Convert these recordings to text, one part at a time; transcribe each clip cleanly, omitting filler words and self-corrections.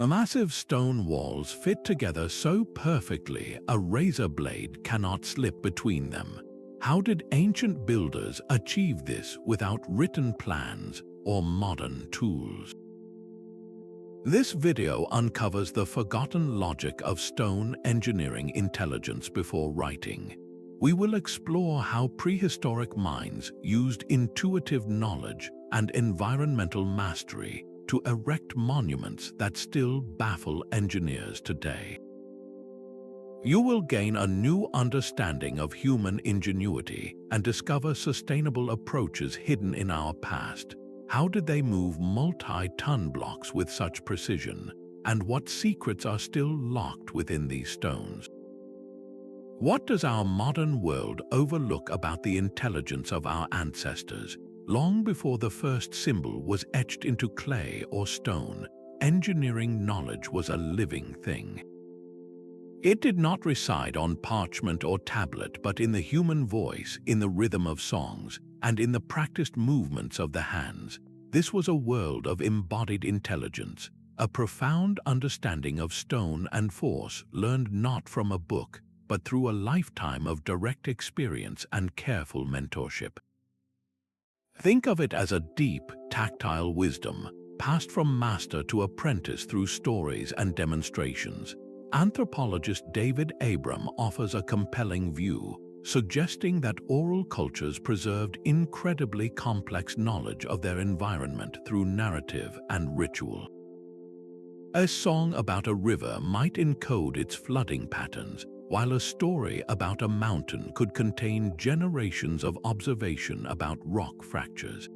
Massive stone walls fit together so perfectly a razor blade cannot slip between them. How did ancient builders achieve this without written plans or modern tools? This video uncovers the forgotten logic of stone engineering intelligence before writing. We will explore how prehistoric minds used intuitive knowledge and environmental mastery to erect monuments that still baffle engineers today. You will gain a new understanding of human ingenuity and discover sustainable approaches hidden in our past. How did they move multi-ton blocks with such precision? And what secrets are still locked within these stones? What does our modern world overlook about the intelligence of our ancestors? Long before the first symbol was etched into clay or stone, engineering knowledge was a living thing. It did not reside on parchment or tablet, but in the human voice, in the rhythm of songs, and in the practiced movements of the hands. This was a world of embodied intelligence, a profound understanding of stone and force learned not from a book, but through a lifetime of direct experience and careful mentorship. Think of it as a deep, tactile wisdom, passed from master to apprentice through stories and demonstrations. Anthropologist David Abram offers a compelling view, suggesting that oral cultures preserved incredibly complex knowledge of their environment through narrative and ritual. A song about a river might encode its flooding patterns, while a story about a mountain could contain generations of observation about rock fractures.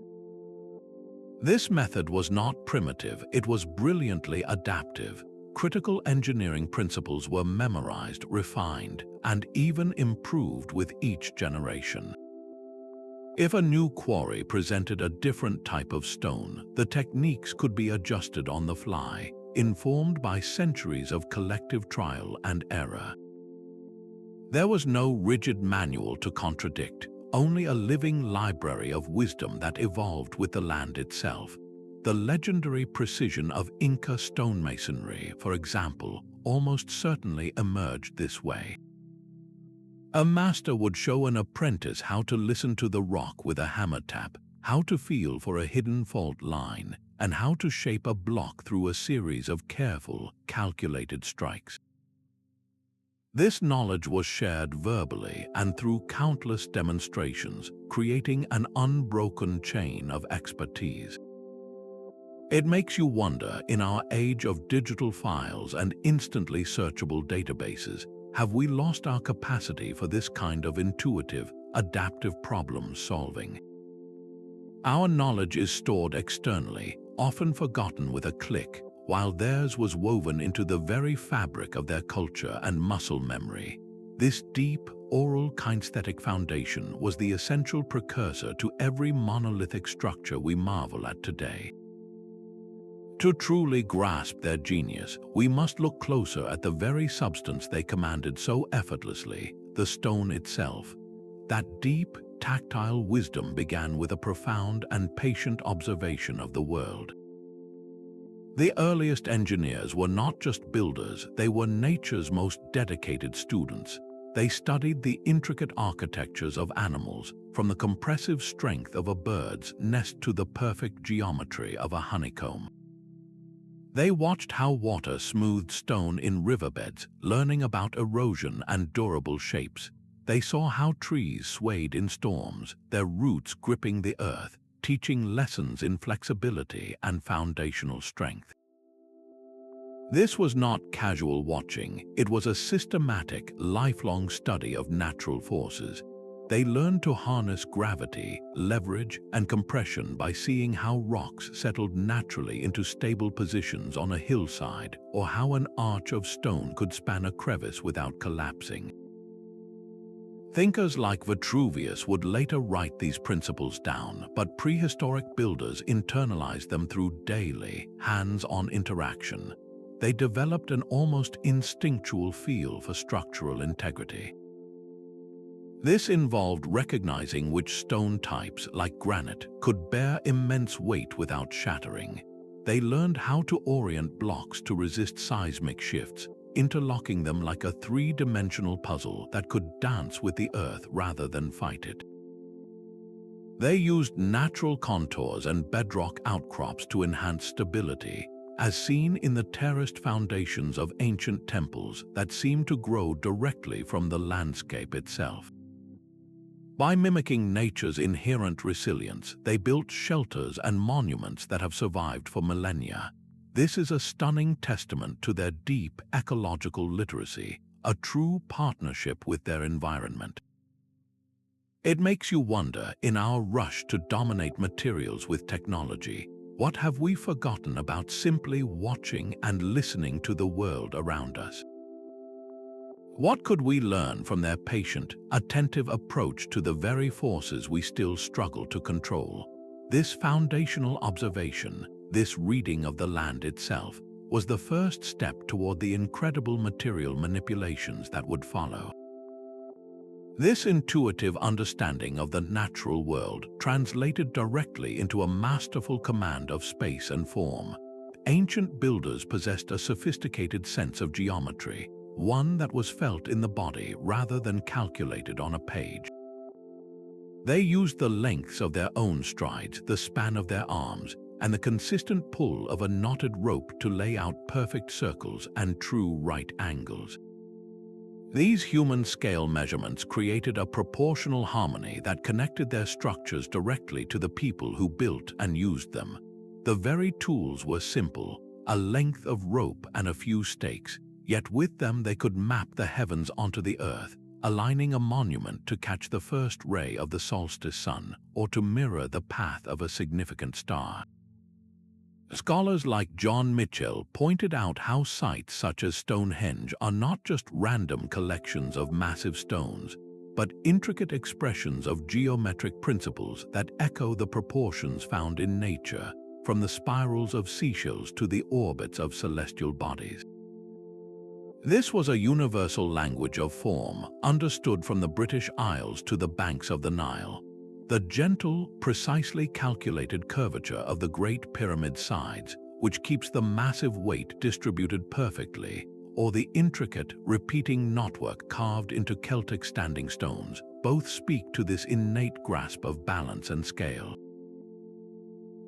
This method was not primitive, it was brilliantly adaptive. Critical engineering principles were memorized, refined, and even improved with each generation. If a new quarry presented a different type of stone, the techniques could be adjusted on the fly, informed by centuries of collective trial and error. There was no rigid manual to contradict, only a living library of wisdom that evolved with the land itself. The legendary precision of Inca stonemasonry, for example, almost certainly emerged this way. A master would show an apprentice how to listen to the rock with a hammer tap, how to feel for a hidden fault line, and how to shape a block through a series of careful, calculated strikes. This knowledge was shared verbally and through countless demonstrations, creating an unbroken chain of expertise. It makes you wonder, in our age of digital files and instantly searchable databases, have we lost our capacity for this kind of intuitive, adaptive problem solving? Our knowledge is stored externally, often forgotten with a click, while theirs was woven into the very fabric of their culture and muscle memory. This deep, oral kinesthetic foundation was the essential precursor to every monolithic structure we marvel at today. To truly grasp their genius, we must look closer at the very substance they commanded so effortlessly, the stone itself. That deep, tactile wisdom began with a profound and patient observation of the world. The earliest engineers were not just builders, they were nature's most dedicated students. They studied the intricate architectures of animals, from the compressive strength of a bird's nest to the perfect geometry of a honeycomb. They watched how water smoothed stone in riverbeds, learning about erosion and durable shapes. They saw how trees swayed in storms, their roots gripping the earth, teaching lessons in flexibility and foundational strength. This was not casual watching, it was a systematic, lifelong study of natural forces. They learned to harness gravity, leverage, and compression by seeing how rocks settled naturally into stable positions on a hillside, or how an arch of stone could span a crevice without collapsing. Thinkers like Vitruvius would later write these principles down, but prehistoric builders internalized them through daily, hands-on interaction. They developed an almost instinctual feel for structural integrity. This involved recognizing which stone types, like granite, could bear immense weight without shattering. They learned how to orient blocks to resist seismic shifts, interlocking them like a three-dimensional puzzle that could dance with the earth rather than fight it. They used natural contours and bedrock outcrops to enhance stability, as seen in the terraced foundations of ancient temples that seem to grow directly from the landscape itself. By mimicking nature's inherent resilience, they built shelters and monuments that have survived for millennia. This is a stunning testament to their deep ecological literacy, a true partnership with their environment. It makes you wonder, in our rush to dominate materials with technology, what have we forgotten about simply watching and listening to the world around us? What could we learn from their patient, attentive approach to the very forces we still struggle to control? This foundational observation, this reading of the land itself, was the first step toward the incredible material manipulations that would follow. This intuitive understanding of the natural world translated directly into a masterful command of space and form. Ancient builders possessed a sophisticated sense of geometry, one that was felt in the body rather than calculated on a page. They used the lengths of their own strides, the span of their arms, and the consistent pull of a knotted rope to lay out perfect circles and true right angles. These human-scale measurements created a proportional harmony that connected their structures directly to the people who built and used them. The very tools were simple, a length of rope and a few stakes, yet with them they could map the heavens onto the earth, aligning a monument to catch the first ray of the solstice sun or to mirror the path of a significant star. Scholars like John Mitchell pointed out how sites such as Stonehenge are not just random collections of massive stones, but intricate expressions of geometric principles that echo the proportions found in nature, from the spirals of seashells to the orbits of celestial bodies. This was a universal language of form, understood from the British Isles to the banks of the Nile. The gentle, precisely calculated curvature of the Great Pyramid sides, which keeps the massive weight distributed perfectly, or the intricate, repeating knotwork carved into Celtic standing stones, both speak to this innate grasp of balance and scale.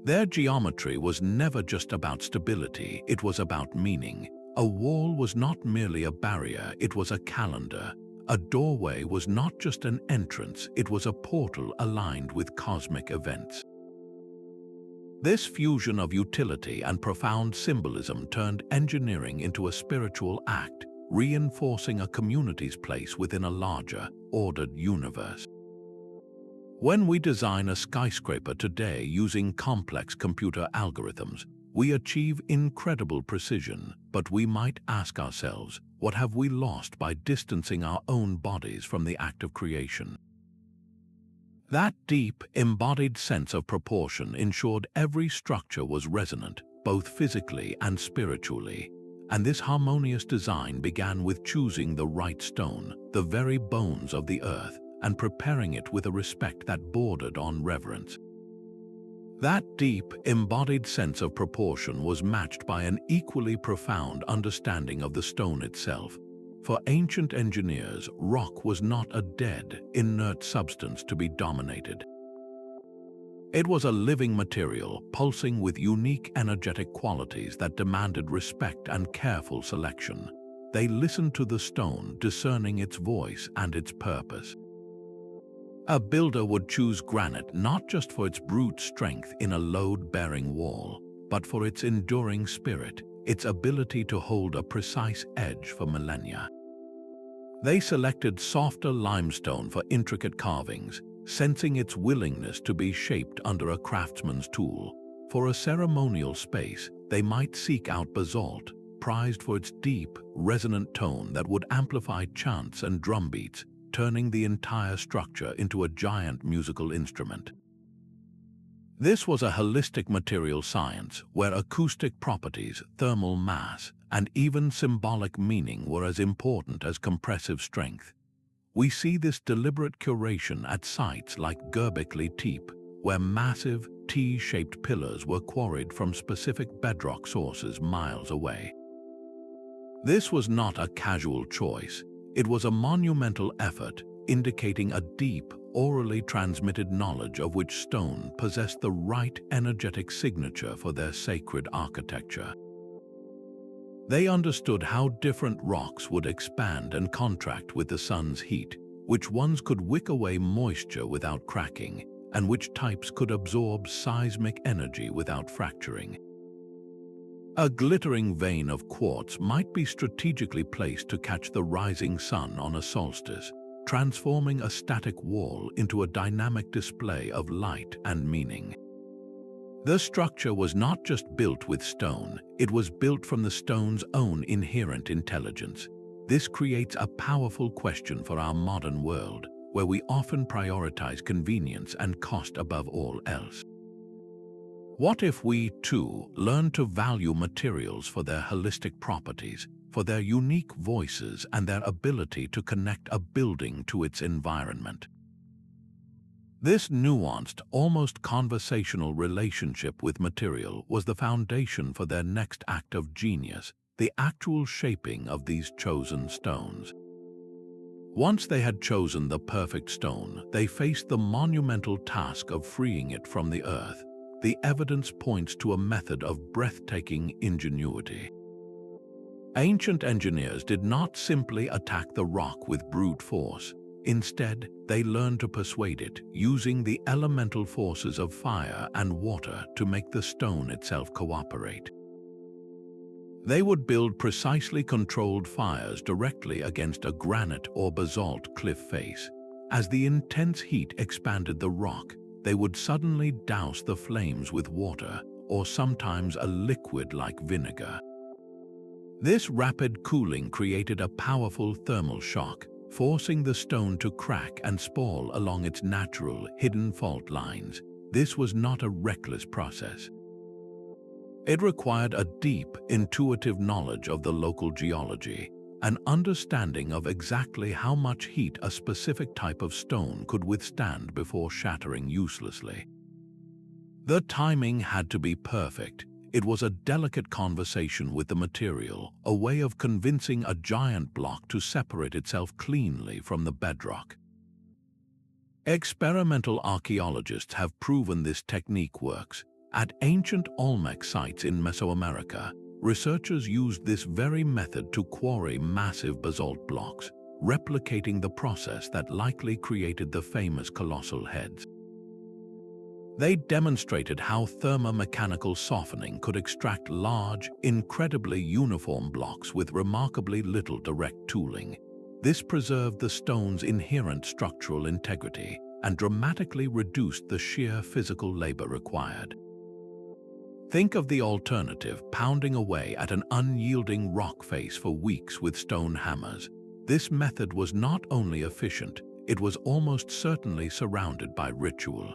Their geometry was never just about stability, it was about meaning. A wall was not merely a barrier, it was a calendar. A doorway was not just an entrance, it was a portal aligned with cosmic events. This fusion of utility and profound symbolism turned engineering into a spiritual act, reinforcing a community's place within a larger, ordered universe. When we design a skyscraper today using complex computer algorithms, we achieve incredible precision, but we might ask ourselves, what have we lost by distancing our own bodies from the act of creation? That deep, embodied sense of proportion ensured every structure was resonant, both physically and spiritually. And this harmonious design began with choosing the right stone, the very bones of the earth, and preparing it with a respect that bordered on reverence. That deep, embodied sense of proportion was matched by an equally profound understanding of the stone itself. For ancient engineers, rock was not a dead, inert substance to be dominated. It was a living material, pulsing with unique energetic qualities that demanded respect and careful selection. They listened to the stone, discerning its voice and its purpose. A builder would choose granite not just for its brute strength in a load-bearing wall, but for its enduring spirit, its ability to hold a precise edge for millennia. They selected softer limestone for intricate carvings, sensing its willingness to be shaped under a craftsman's tool. For a ceremonial space, they might seek out basalt, prized for its deep, resonant tone that would amplify chants and drumbeats, turning the entire structure into a giant musical instrument. This was a holistic material science where acoustic properties, thermal mass, and even symbolic meaning were as important as compressive strength. We see this deliberate curation at sites like Göbekli Tepe, where massive, T-shaped pillars were quarried from specific bedrock sources miles away. This was not a casual choice. It was a monumental effort, indicating a deep, orally transmitted knowledge of which stone possessed the right energetic signature for their sacred architecture. They understood how different rocks would expand and contract with the sun's heat, which ones could wick away moisture without cracking, and which types could absorb seismic energy without fracturing. A glittering vein of quartz might be strategically placed to catch the rising sun on a solstice, transforming a static wall into a dynamic display of light and meaning. The structure was not just built with stone, it was built from the stone's own inherent intelligence. This creates a powerful question for our modern world, where we often prioritize convenience and cost above all else. What if we, too, learn to value materials for their holistic properties, for their unique voices and their ability to connect a building to its environment? This nuanced, almost conversational relationship with material was the foundation for their next act of genius, the actual shaping of these chosen stones. Once they had chosen the perfect stone, they faced the monumental task of freeing it from the earth. The evidence points to a method of breathtaking ingenuity. Ancient engineers did not simply attack the rock with brute force. Instead, they learned to persuade it, using the elemental forces of fire and water to make the stone itself cooperate. They would build precisely controlled fires directly against a granite or basalt cliff face. As the intense heat expanded the rock, they would suddenly douse the flames with water, or sometimes a liquid like vinegar. This rapid cooling created a powerful thermal shock, forcing the stone to crack and spall along its natural, hidden fault lines. This was not a reckless process. It required a deep, intuitive knowledge of the local geology, an understanding of exactly how much heat a specific type of stone could withstand before shattering uselessly. The timing had to be perfect. It was a delicate conversation with the material, a way of convincing a giant block to separate itself cleanly from the bedrock. Experimental archaeologists have proven this technique works. At ancient Olmec sites in Mesoamerica, researchers used this very method to quarry massive basalt blocks, replicating the process that likely created the famous colossal heads. They demonstrated how thermo-mechanical softening could extract large, incredibly uniform blocks with remarkably little direct tooling. This preserved the stone's inherent structural integrity and dramatically reduced the sheer physical labor required. Think of the alternative: pounding away at an unyielding rock face for weeks with stone hammers. This method was not only efficient, it was almost certainly surrounded by ritual.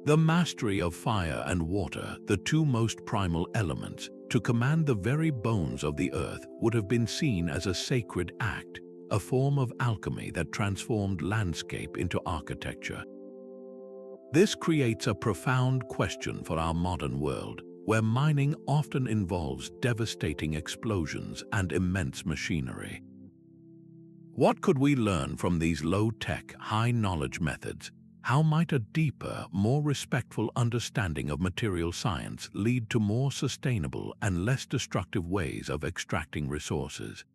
The mastery of fire and water, the two most primal elements, to command the very bones of the earth, would have been seen as a sacred act, a form of alchemy that transformed landscape into architecture. This creates a profound question for our modern world, where mining often involves devastating explosions and immense machinery. What could we learn from these low-tech, high-knowledge methods? How might a deeper, more respectful understanding of material science lead to more sustainable and less destructive ways of extracting resources?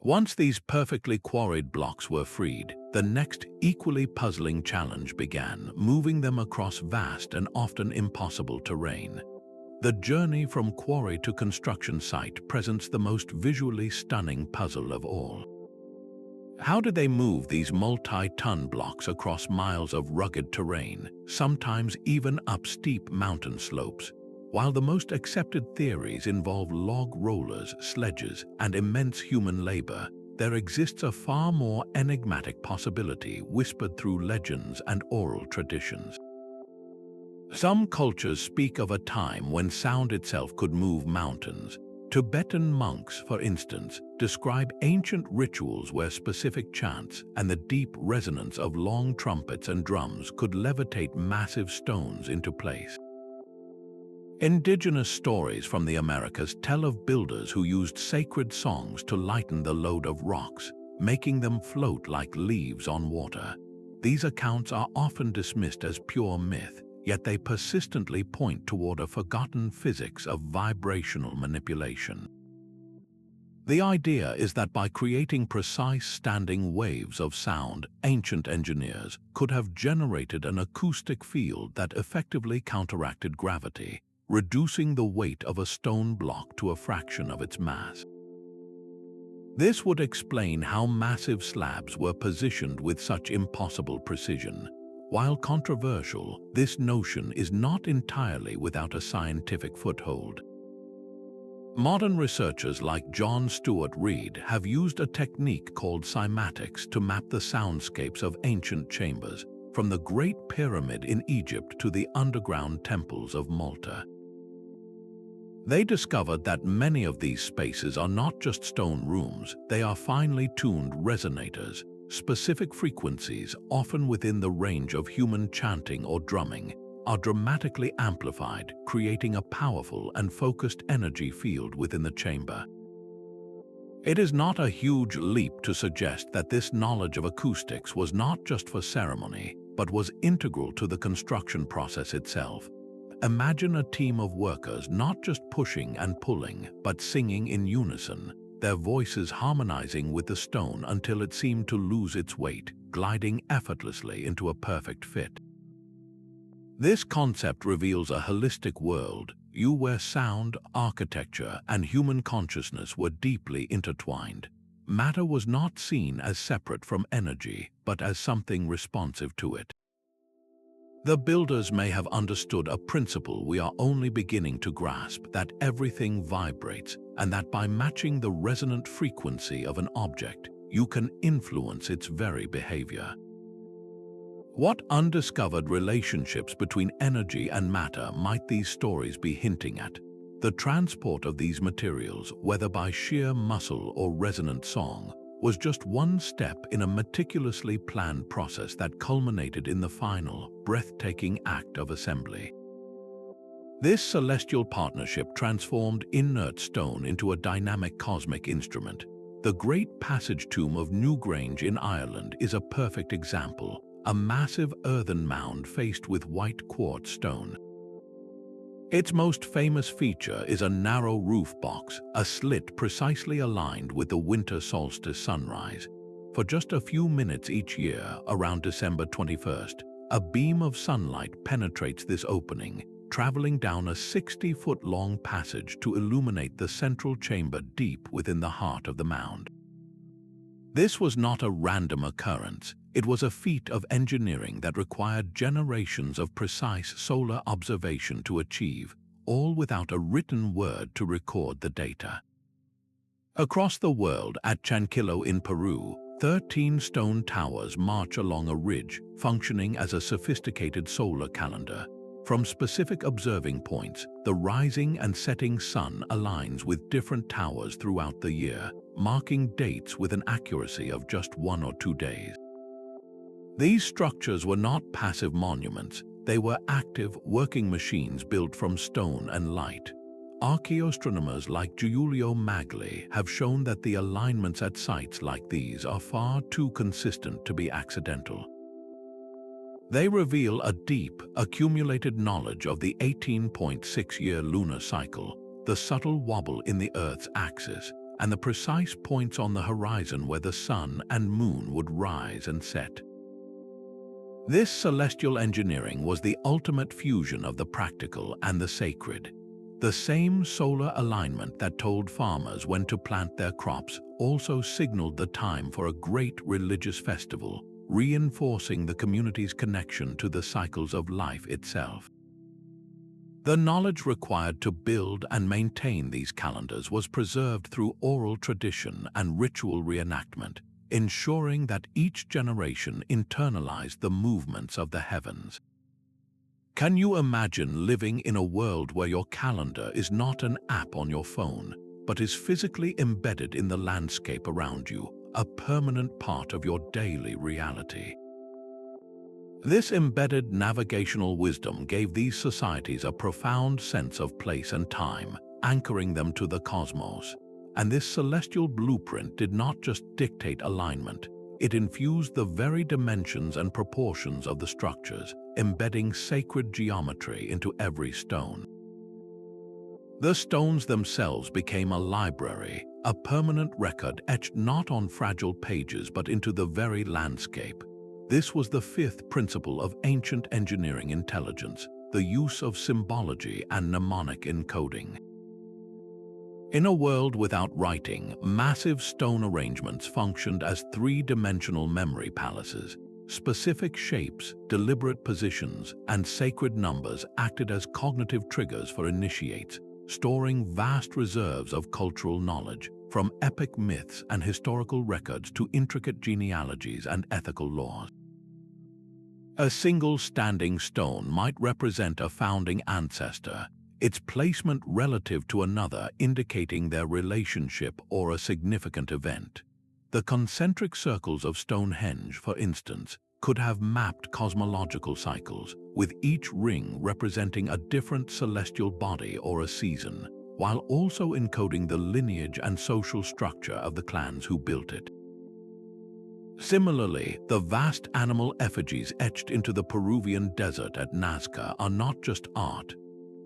Once these perfectly quarried blocks were freed, the next equally puzzling challenge began, moving them across vast and often impossible terrain. The journey from quarry to construction site presents the most visually stunning puzzle of all. How did they move these multi-ton blocks across miles of rugged terrain, sometimes even up steep mountain slopes? While the most accepted theories involve log rollers, sledges, and immense human labor, there exists a far more enigmatic possibility whispered through legends and oral traditions. Some cultures speak of a time when sound itself could move mountains. Tibetan monks, for instance, describe ancient rituals where specific chants and the deep resonance of long trumpets and drums could levitate massive stones into place. Indigenous stories from the Americas tell of builders who used sacred songs to lighten the load of rocks, making them float like leaves on water. These accounts are often dismissed as pure myth, yet they persistently point toward a forgotten physics of vibrational manipulation. The idea is that by creating precise standing waves of sound, ancient engineers could have generated an acoustic field that effectively counteracted gravity, reducing the weight of a stone block to a fraction of its mass. This would explain how massive slabs were positioned with such impossible precision. While controversial, this notion is not entirely without a scientific foothold. Modern researchers like John Stuart Reid have used a technique called cymatics to map the soundscapes of ancient chambers, from the Great Pyramid in Egypt to the underground temples of Malta. They discovered that many of these spaces are not just stone rooms, they are finely tuned resonators, specific frequencies, often within the range of human chanting or drumming, are dramatically amplified, creating a powerful and focused energy field within the chamber. It is not a huge leap to suggest that this knowledge of acoustics was not just for ceremony, but was integral to the construction process itself. Imagine a team of workers not just pushing and pulling, but singing in unison, their voices harmonizing with the stone until it seemed to lose its weight, gliding effortlessly into a perfect fit. This concept reveals a holistic world, where sound, architecture, and human consciousness were deeply intertwined. Matter was not seen as separate from energy, but as something responsive to it. The builders may have understood a principle we are only beginning to grasp, that everything vibrates, and that by matching the resonant frequency of an object, you can influence its very behavior. What undiscovered relationships between energy and matter might these stories be hinting at? The transport of these materials, whether by sheer muscle or resonant song, was just one step in a meticulously planned process that culminated in the final, breathtaking act of assembly. This celestial partnership transformed inert stone into a dynamic cosmic instrument. The Great Passage Tomb of Newgrange in Ireland is a perfect example, a massive earthen mound faced with white quartz stone. Its most famous feature is a narrow roof box, a slit precisely aligned with the winter solstice sunrise. For just a few minutes each year, around December 21st, a beam of sunlight penetrates this opening, traveling down a 60-foot-long passage to illuminate the central chamber deep within the heart of the mound. This was not a random occurrence. It was a feat of engineering that required generations of precise solar observation to achieve, all without a written word to record the data. Across the world, at Chanquillo in Peru, 13 stone towers march along a ridge, functioning as a sophisticated solar calendar. From specific observing points, the rising and setting sun aligns with different towers throughout the year, marking dates with an accuracy of just 1 or 2 days. These structures were not passive monuments, they were active, working machines built from stone and light. Archaeoastronomers like Giulio Magli have shown that the alignments at sites like these are far too consistent to be accidental. They reveal a deep, accumulated knowledge of the 18.6-year lunar cycle, the subtle wobble in the Earth's axis, and the precise points on the horizon where the sun and moon would rise and set. This celestial engineering was the ultimate fusion of the practical and the sacred. The same solar alignment that told farmers when to plant their crops also signaled the time for a great religious festival, reinforcing the community's connection to the cycles of life itself. The knowledge required to build and maintain these calendars was preserved through oral tradition and ritual reenactment, ensuring that each generation internalized the movements of the heavens. Can you imagine living in a world where your calendar is not an app on your phone, but is physically embedded in the landscape around you, a permanent part of your daily reality. This embedded navigational wisdom gave these societies a profound sense of place and time, anchoring them to the cosmos. And this celestial blueprint did not just dictate alignment, it infused the very dimensions and proportions of the structures, embedding sacred geometry into every stone. The stones themselves became a library, a permanent record etched not on fragile pages but into the very landscape. This was the fifth principle of ancient engineering intelligence, the use of symbology and mnemonic encoding. In a world without writing, massive stone arrangements functioned as three-dimensional memory palaces. Specific shapes, deliberate positions, and sacred numbers acted as cognitive triggers for initiates, storing vast reserves of cultural knowledge, from epic myths and historical records to intricate genealogies and ethical laws. A single standing stone might represent a founding ancestor, its placement relative to another indicating their relationship or a significant event. The concentric circles of Stonehenge, for instance, could have mapped cosmological cycles, with each ring representing a different celestial body or a season, while also encoding the lineage and social structure of the clans who built it. Similarly, the vast animal effigies etched into the Peruvian desert at Nazca are not just art.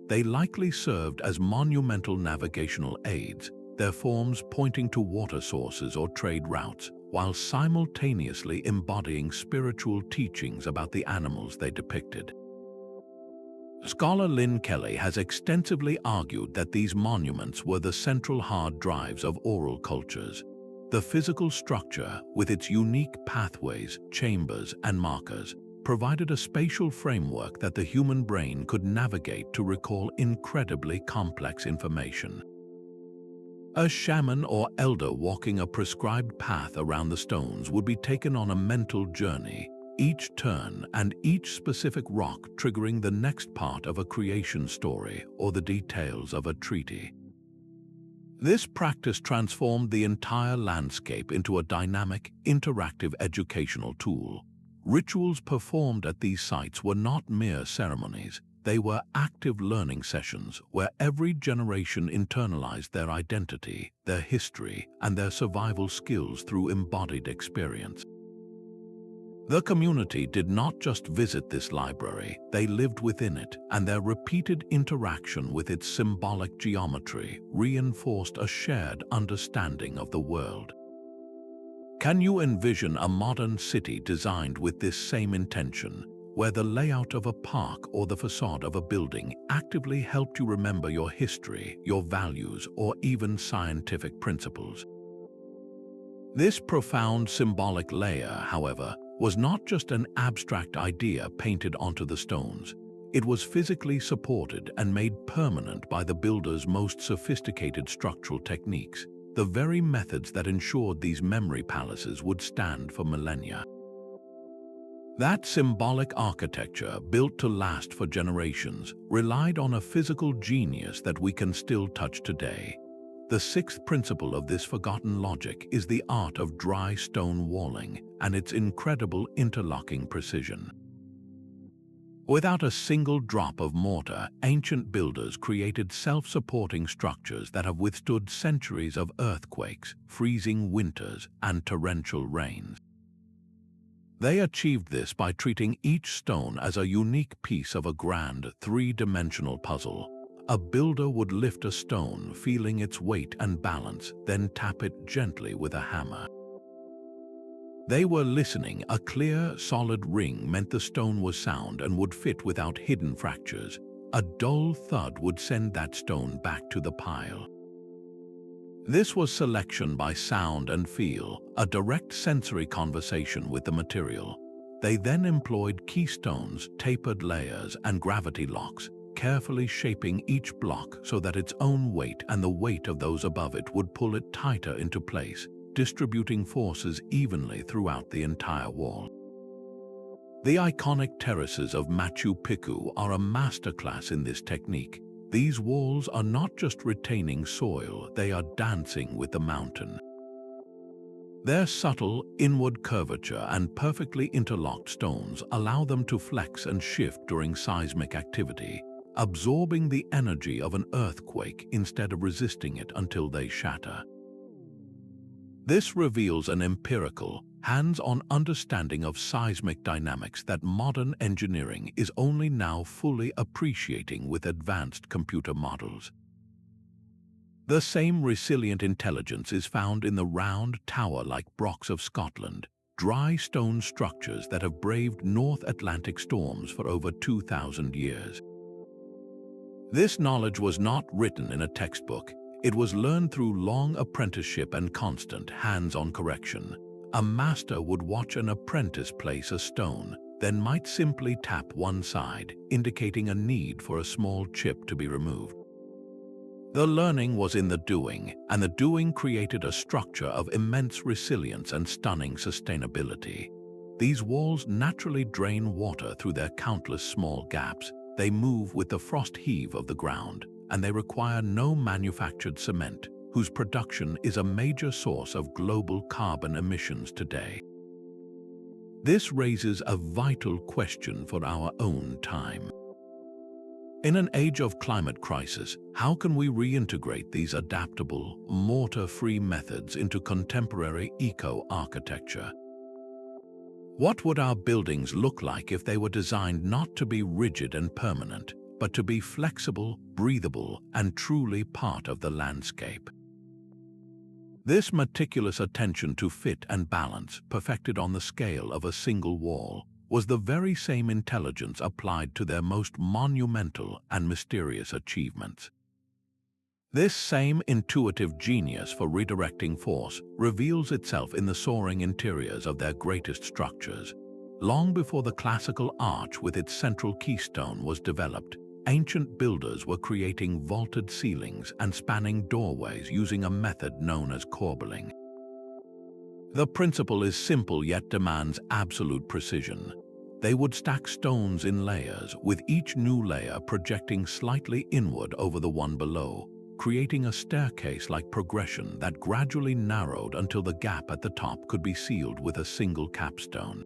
They likely served as monumental navigational aids, their forms pointing to water sources or trade routes, while simultaneously embodying spiritual teachings about the animals they depicted. Scholar Lynn Kelly has extensively argued that these monuments were the central hard drives of oral cultures. The physical structure, with its unique pathways, chambers, and markers, provided a spatial framework that the human brain could navigate to recall incredibly complex information. A shaman or elder walking a prescribed path around the stones would be taken on a mental journey, each turn and each specific rock triggering the next part of a creation story or the details of a treaty. This practice transformed the entire landscape into a dynamic, interactive educational tool. Rituals performed at these sites were not mere ceremonies. They were active learning sessions where every generation internalized their identity, their history, and their survival skills through embodied experience. The community did not just visit this library, they lived within it, and their repeated interaction with its symbolic geometry reinforced a shared understanding of the world. Can you envision a modern city designed with this same intention, where the layout of a park or the facade of a building actively helped you remember your history, your values, or even scientific principles? This profound symbolic layer, however, was not just an abstract idea painted onto the stones. It was physically supported and made permanent by the builder's most sophisticated structural techniques, the very methods that ensured these memory palaces would stand for millennia. That symbolic architecture, built to last for generations, relied on a physical genius that we can still touch today. The sixth principle of this forgotten logic is the art of dry stone walling and its incredible interlocking precision. Without a single drop of mortar, ancient builders created self-supporting structures that have withstood centuries of earthquakes, freezing winters, and torrential rains. They achieved this by treating each stone as a unique piece of a grand, three-dimensional puzzle. A builder would lift a stone, feeling its weight and balance, then tap it gently with a hammer. They were listening. A clear, solid ring meant the stone was sound and would fit without hidden fractures. A dull thud would send that stone back to the pile. This was selection by sound and feel, a direct sensory conversation with the material. They then employed keystones, tapered layers, and gravity locks, carefully shaping each block so that its own weight and the weight of those above it would pull it tighter into place, distributing forces evenly throughout the entire wall. The iconic terraces of Machu Picchu are a masterclass in this technique. These walls are not just retaining soil, they are dancing with the mountain. Their subtle, inward curvature and perfectly interlocked stones allow them to flex and shift during seismic activity, absorbing the energy of an earthquake instead of resisting it until they shatter. This reveals an empirical, hands-on understanding of seismic dynamics that modern engineering is only now fully appreciating with advanced computer models. The same resilient intelligence is found in the round, tower-like brocks of Scotland, dry stone structures that have braved North Atlantic storms for over 2,000 years. This knowledge was not written in a textbook. It was learned through long apprenticeship and constant hands-on correction. A master would watch an apprentice place a stone, then might simply tap one side, indicating a need for a small chip to be removed. The learning was in the doing, and the doing created a structure of immense resilience and stunning sustainability. These walls naturally drain water through their countless small gaps. They move with the frost heave of the ground, and they require no manufactured cement, whose production is a major source of global carbon emissions today. This raises a vital question for our own time. In an age of climate crisis, how can we reintegrate these adaptable, mortar-free methods into contemporary eco-architecture? What would our buildings look like if they were designed not to be rigid and permanent, but to be flexible, breathable, and truly part of the landscape? This meticulous attention to fit and balance, perfected on the scale of a single wall, was the very same intelligence applied to their most monumental and mysterious achievements. This same intuitive genius for redirecting force reveals itself in the soaring interiors of their greatest structures. Long before the classical arch with its central keystone was developed, ancient builders were creating vaulted ceilings and spanning doorways using a method known as corbelling. The principle is simple yet demands absolute precision. They would stack stones in layers, with each new layer projecting slightly inward over the one below, creating a staircase-like progression that gradually narrowed until the gap at the top could be sealed with a single capstone.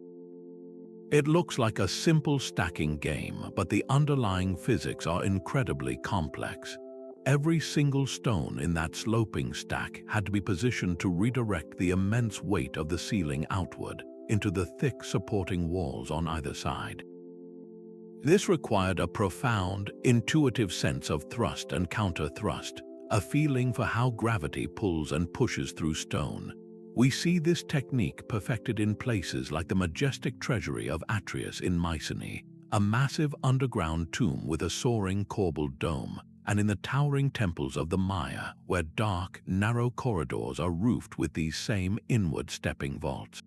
It looks like a simple stacking game, but the underlying physics are incredibly complex. Every single stone in that sloping stack had to be positioned to redirect the immense weight of the ceiling outward into the thick supporting walls on either side. This required a profound, intuitive sense of thrust and counter-thrust, a feeling for how gravity pulls and pushes through stone. We see this technique perfected in places like the majestic treasury of Atreus in Mycenae, a massive underground tomb with a soaring corbelled dome, and in the towering temples of the Maya, where dark, narrow corridors are roofed with these same inward stepping vaults.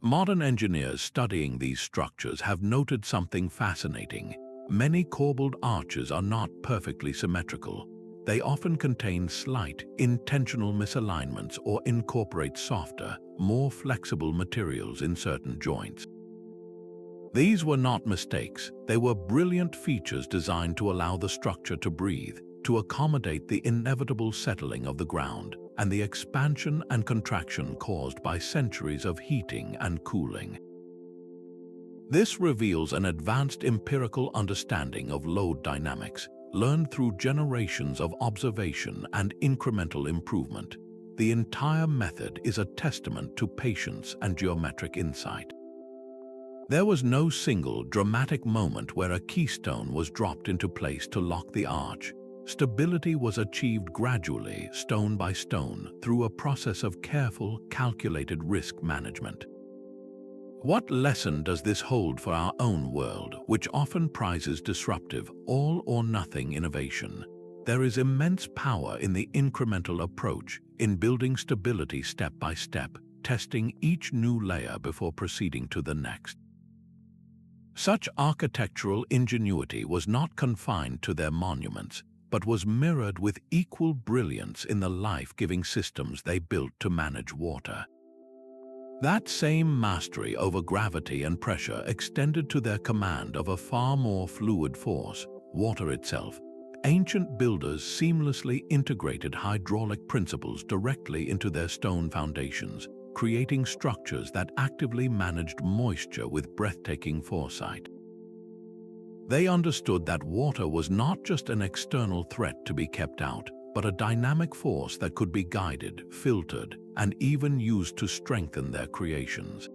Modern engineers studying these structures have noted something fascinating. Many corbelled arches are not perfectly symmetrical. They often contain slight, intentional misalignments or incorporate softer, more flexible materials in certain joints. These were not mistakes. They were brilliant features designed to allow the structure to breathe, to accommodate the inevitable settling of the ground and the expansion and contraction caused by centuries of heating and cooling. This reveals an advanced empirical understanding of load dynamics, learned through generations of observation and incremental improvement. The entire method is a testament to patience and geometric insight. There was no single dramatic moment where a keystone was dropped into place to lock the arch. Stability was achieved gradually, stone by stone, through a process of careful, calculated risk management. What lesson does this hold for our own world, which often prizes disruptive, all-or-nothing innovation? There is immense power in the incremental approach, in building stability step by step, testing each new layer before proceeding to the next. Such architectural ingenuity was not confined to their monuments, but was mirrored with equal brilliance in the life-giving systems they built to manage water. That same mastery over gravity and pressure extended to their command of a far more fluid force, water itself, ancient builders seamlessly integrated hydraulic principles directly into their stone foundations, creating structures that actively managed moisture with breathtaking foresight. They understood that water was not just an external threat to be kept out, but a dynamic force that could be guided, filtered, and even used to strengthen their creations.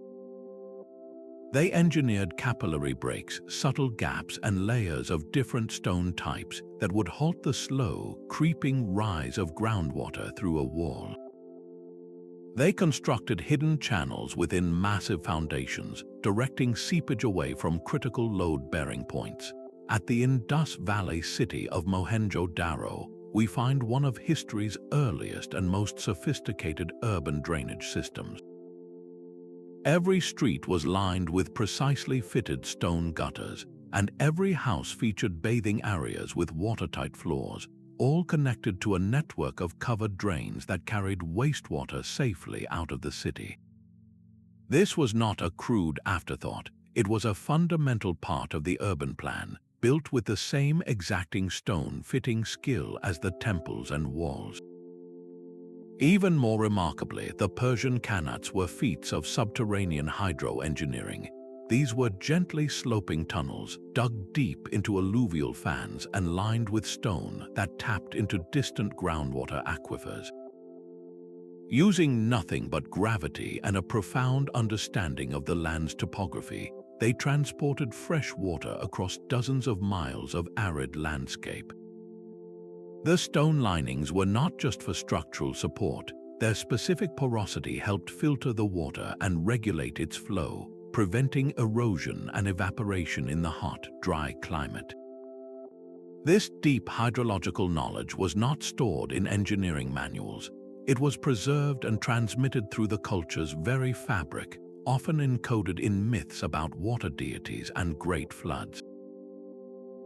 They engineered capillary breaks, subtle gaps, and layers of different stone types that would halt the slow, creeping rise of groundwater through a wall. They constructed hidden channels within massive foundations, directing seepage away from critical load-bearing points. At the Indus Valley city of Mohenjo-Daro, we find one of history's earliest and most sophisticated urban drainage systems. Every street was lined with precisely fitted stone gutters, and every house featured bathing areas with watertight floors, all connected to a network of covered drains that carried wastewater safely out of the city. This was not a crude afterthought, it was a fundamental part of the urban plan, built with the same exacting stone-fitting skill as the temples and walls. Even more remarkably, the Persian qanats were feats of subterranean hydro-engineering. These were gently sloping tunnels, dug deep into alluvial fans and lined with stone that tapped into distant groundwater aquifers. Using nothing but gravity and a profound understanding of the land's topography, they transported fresh water across dozens of miles of arid landscape. The stone linings were not just for structural support. Their specific porosity helped filter the water and regulate its flow, preventing erosion and evaporation in the hot, dry climate. This deep hydrological knowledge was not stored in engineering manuals. It was preserved and transmitted through the culture's very fabric, often encoded in myths about water deities and great floods.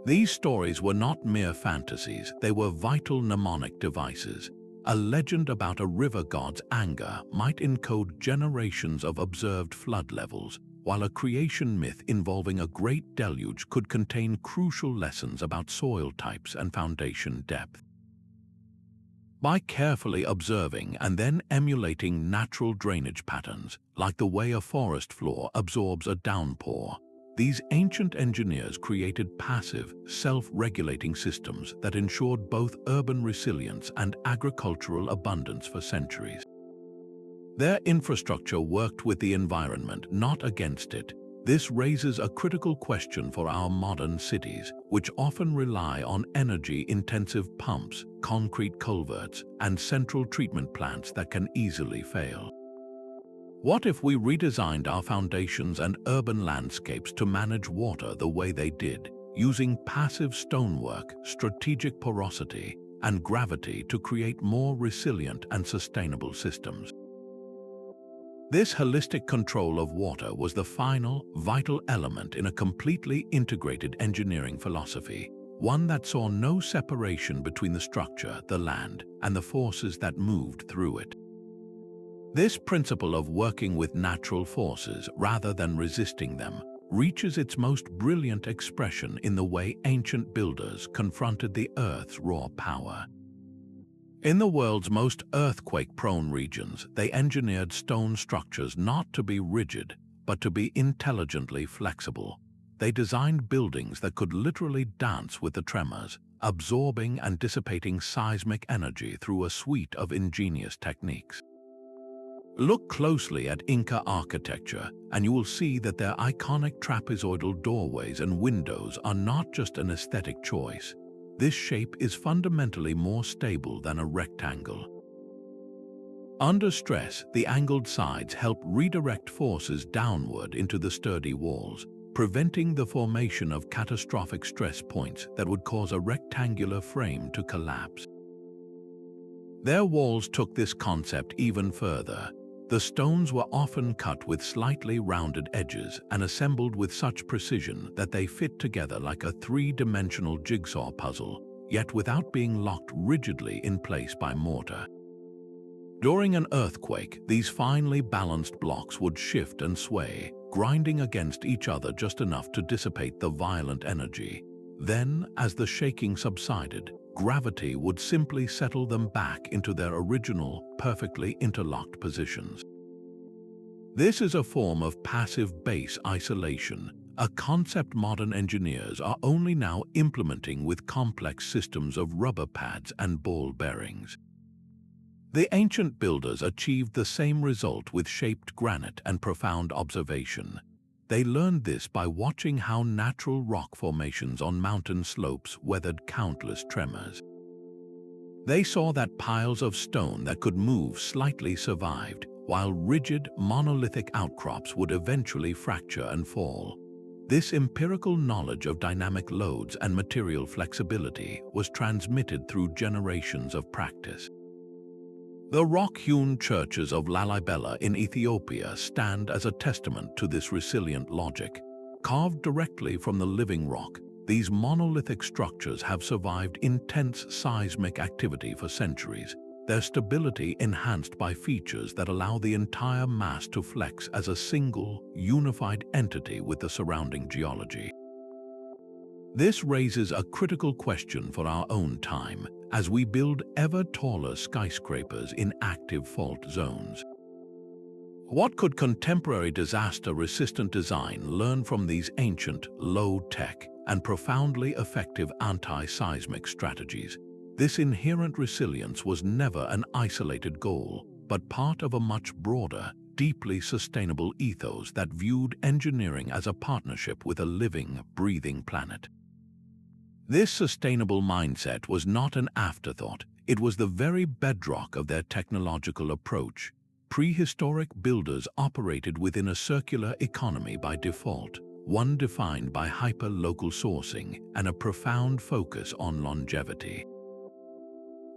These stories were not mere fantasies, they were vital mnemonic devices. A legend about a river god's anger might encode generations of observed flood levels, while a creation myth involving a great deluge could contain crucial lessons about soil types and foundation depth. By carefully observing and then emulating natural drainage patterns, like the way a forest floor absorbs a downpour, these ancient engineers created passive, self-regulating systems that ensured both urban resilience and agricultural abundance for centuries. Their infrastructure worked with the environment, not against it. This raises a critical question for our modern cities, which often rely on energy-intensive pumps, concrete culverts, and central treatment plants that can easily fail. What if we redesigned our foundations and urban landscapes to manage water the way they did, using passive stonework, strategic porosity, and gravity to create more resilient and sustainable systems? This holistic control of water was the final, vital element in a completely integrated engineering philosophy, one that saw no separation between the structure, the land, and the forces that moved through it. This principle of working with natural forces rather than resisting them reaches its most brilliant expression in the way ancient builders confronted the Earth's raw power. In the world's most earthquake-prone regions, they engineered stone structures not to be rigid, but to be intelligently flexible. They designed buildings that could literally dance with the tremors, absorbing and dissipating seismic energy through a suite of ingenious techniques. Look closely at Inca architecture, and you will see that their iconic trapezoidal doorways and windows are not just an aesthetic choice. This shape is fundamentally more stable than a rectangle. Under stress, the angled sides help redirect forces downward into the sturdy walls, preventing the formation of catastrophic stress points that would cause a rectangular frame to collapse. Their walls took this concept even further. The stones were often cut with slightly rounded edges and assembled with such precision that they fit together like a three-dimensional jigsaw puzzle, yet without being locked rigidly in place by mortar. During an earthquake, these finely balanced blocks would shift and sway, grinding against each other just enough to dissipate the violent energy. Then, as the shaking subsided, gravity would simply settle them back into their original, perfectly interlocked positions. This is a form of passive base isolation, a concept modern engineers are only now implementing with complex systems of rubber pads and ball bearings. The ancient builders achieved the same result with shaped granite and profound observation. They learned this by watching how natural rock formations on mountain slopes weathered countless tremors. They saw that piles of stone that could move slightly survived, while rigid, monolithic outcrops would eventually fracture and fall. This empirical knowledge of dynamic loads and material flexibility was transmitted through generations of practice. The rock-hewn churches of Lalibela in Ethiopia stand as a testament to this resilient logic. Carved directly from the living rock, these monolithic structures have survived intense seismic activity for centuries, their stability enhanced by features that allow the entire mass to flex as a single, unified entity with the surrounding geology. This raises a critical question for our own time as we build ever taller skyscrapers in active fault zones. What could contemporary disaster-resistant design learn from these ancient, low-tech, and profoundly effective anti-seismic strategies? This inherent resilience was never an isolated goal, but part of a much broader, deeply sustainable ethos that viewed engineering as a partnership with a living, breathing planet. This sustainable mindset was not an afterthought, it was the very bedrock of their technological approach. Prehistoric builders operated within a circular economy by default, one defined by hyper-local sourcing and a profound focus on longevity.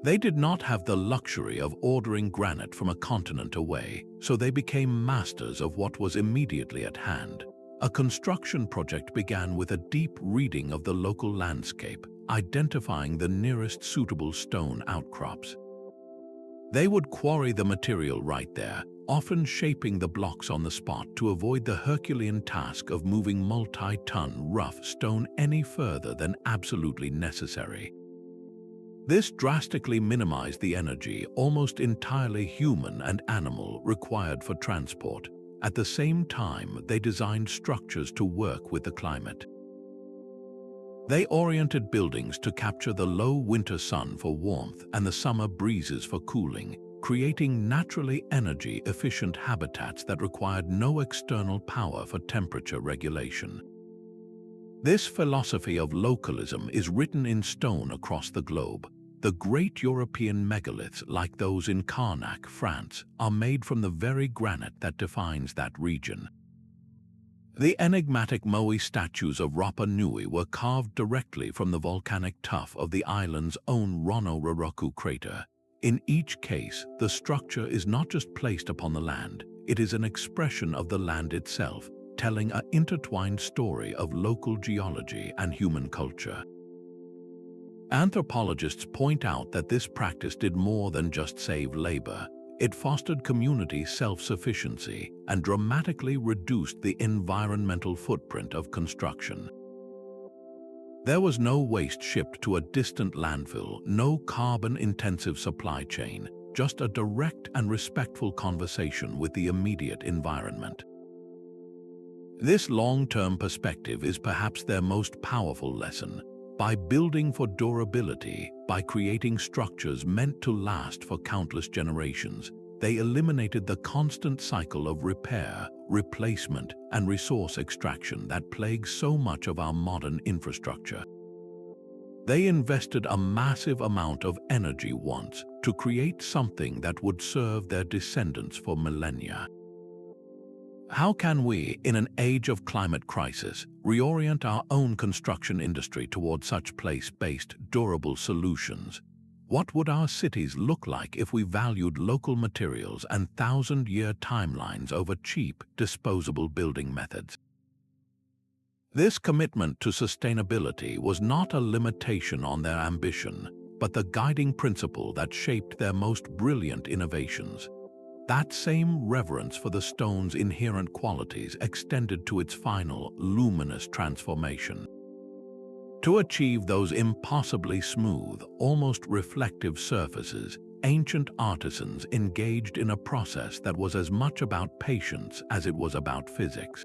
They did not have the luxury of ordering granite from a continent away, so they became masters of what was immediately at hand. A construction project began with a deep reading of the local landscape, identifying the nearest suitable stone outcrops. They would quarry the material right there, often shaping the blocks on the spot to avoid the Herculean task of moving multi-ton rough stone any further than absolutely necessary. This drastically minimized the energy, almost entirely human and animal, required for transport. At the same time, they designed structures to work with the climate. They oriented buildings to capture the low winter sun for warmth and the summer breezes for cooling, creating naturally energy-efficient habitats that required no external power for temperature regulation. This philosophy of localism is written in stone across the globe. The great European megaliths, like those in Karnak, France, are made from the very granite that defines that region. The enigmatic Moai statues of Rapa Nui were carved directly from the volcanic tuff of the island's own Rono-Roroku crater. In each case, the structure is not just placed upon the land, it is an expression of the land itself, telling an intertwined story of local geology and human culture. Anthropologists point out that this practice did more than just save labor. It fostered community self-sufficiency and dramatically reduced the environmental footprint of construction. There was no waste shipped to a distant landfill, no carbon-intensive supply chain, just a direct and respectful conversation with the immediate environment. This long-term perspective is perhaps their most powerful lesson. By building for durability, by creating structures meant to last for countless generations, they eliminated the constant cycle of repair, replacement, and resource extraction that plagues so much of our modern infrastructure. They invested a massive amount of energy once to create something that would serve their descendants for millennia. How can we, in an age of climate crisis, reorient our own construction industry towards such place-based, durable solutions? What would our cities look like if we valued local materials and thousand-year timelines over cheap, disposable building methods? This commitment to sustainability was not a limitation on their ambition, but the guiding principle that shaped their most brilliant innovations. That same reverence for the stone's inherent qualities extended to its final, luminous transformation. To achieve those impossibly smooth, almost reflective surfaces, ancient artisans engaged in a process that was as much about patience as it was about physics.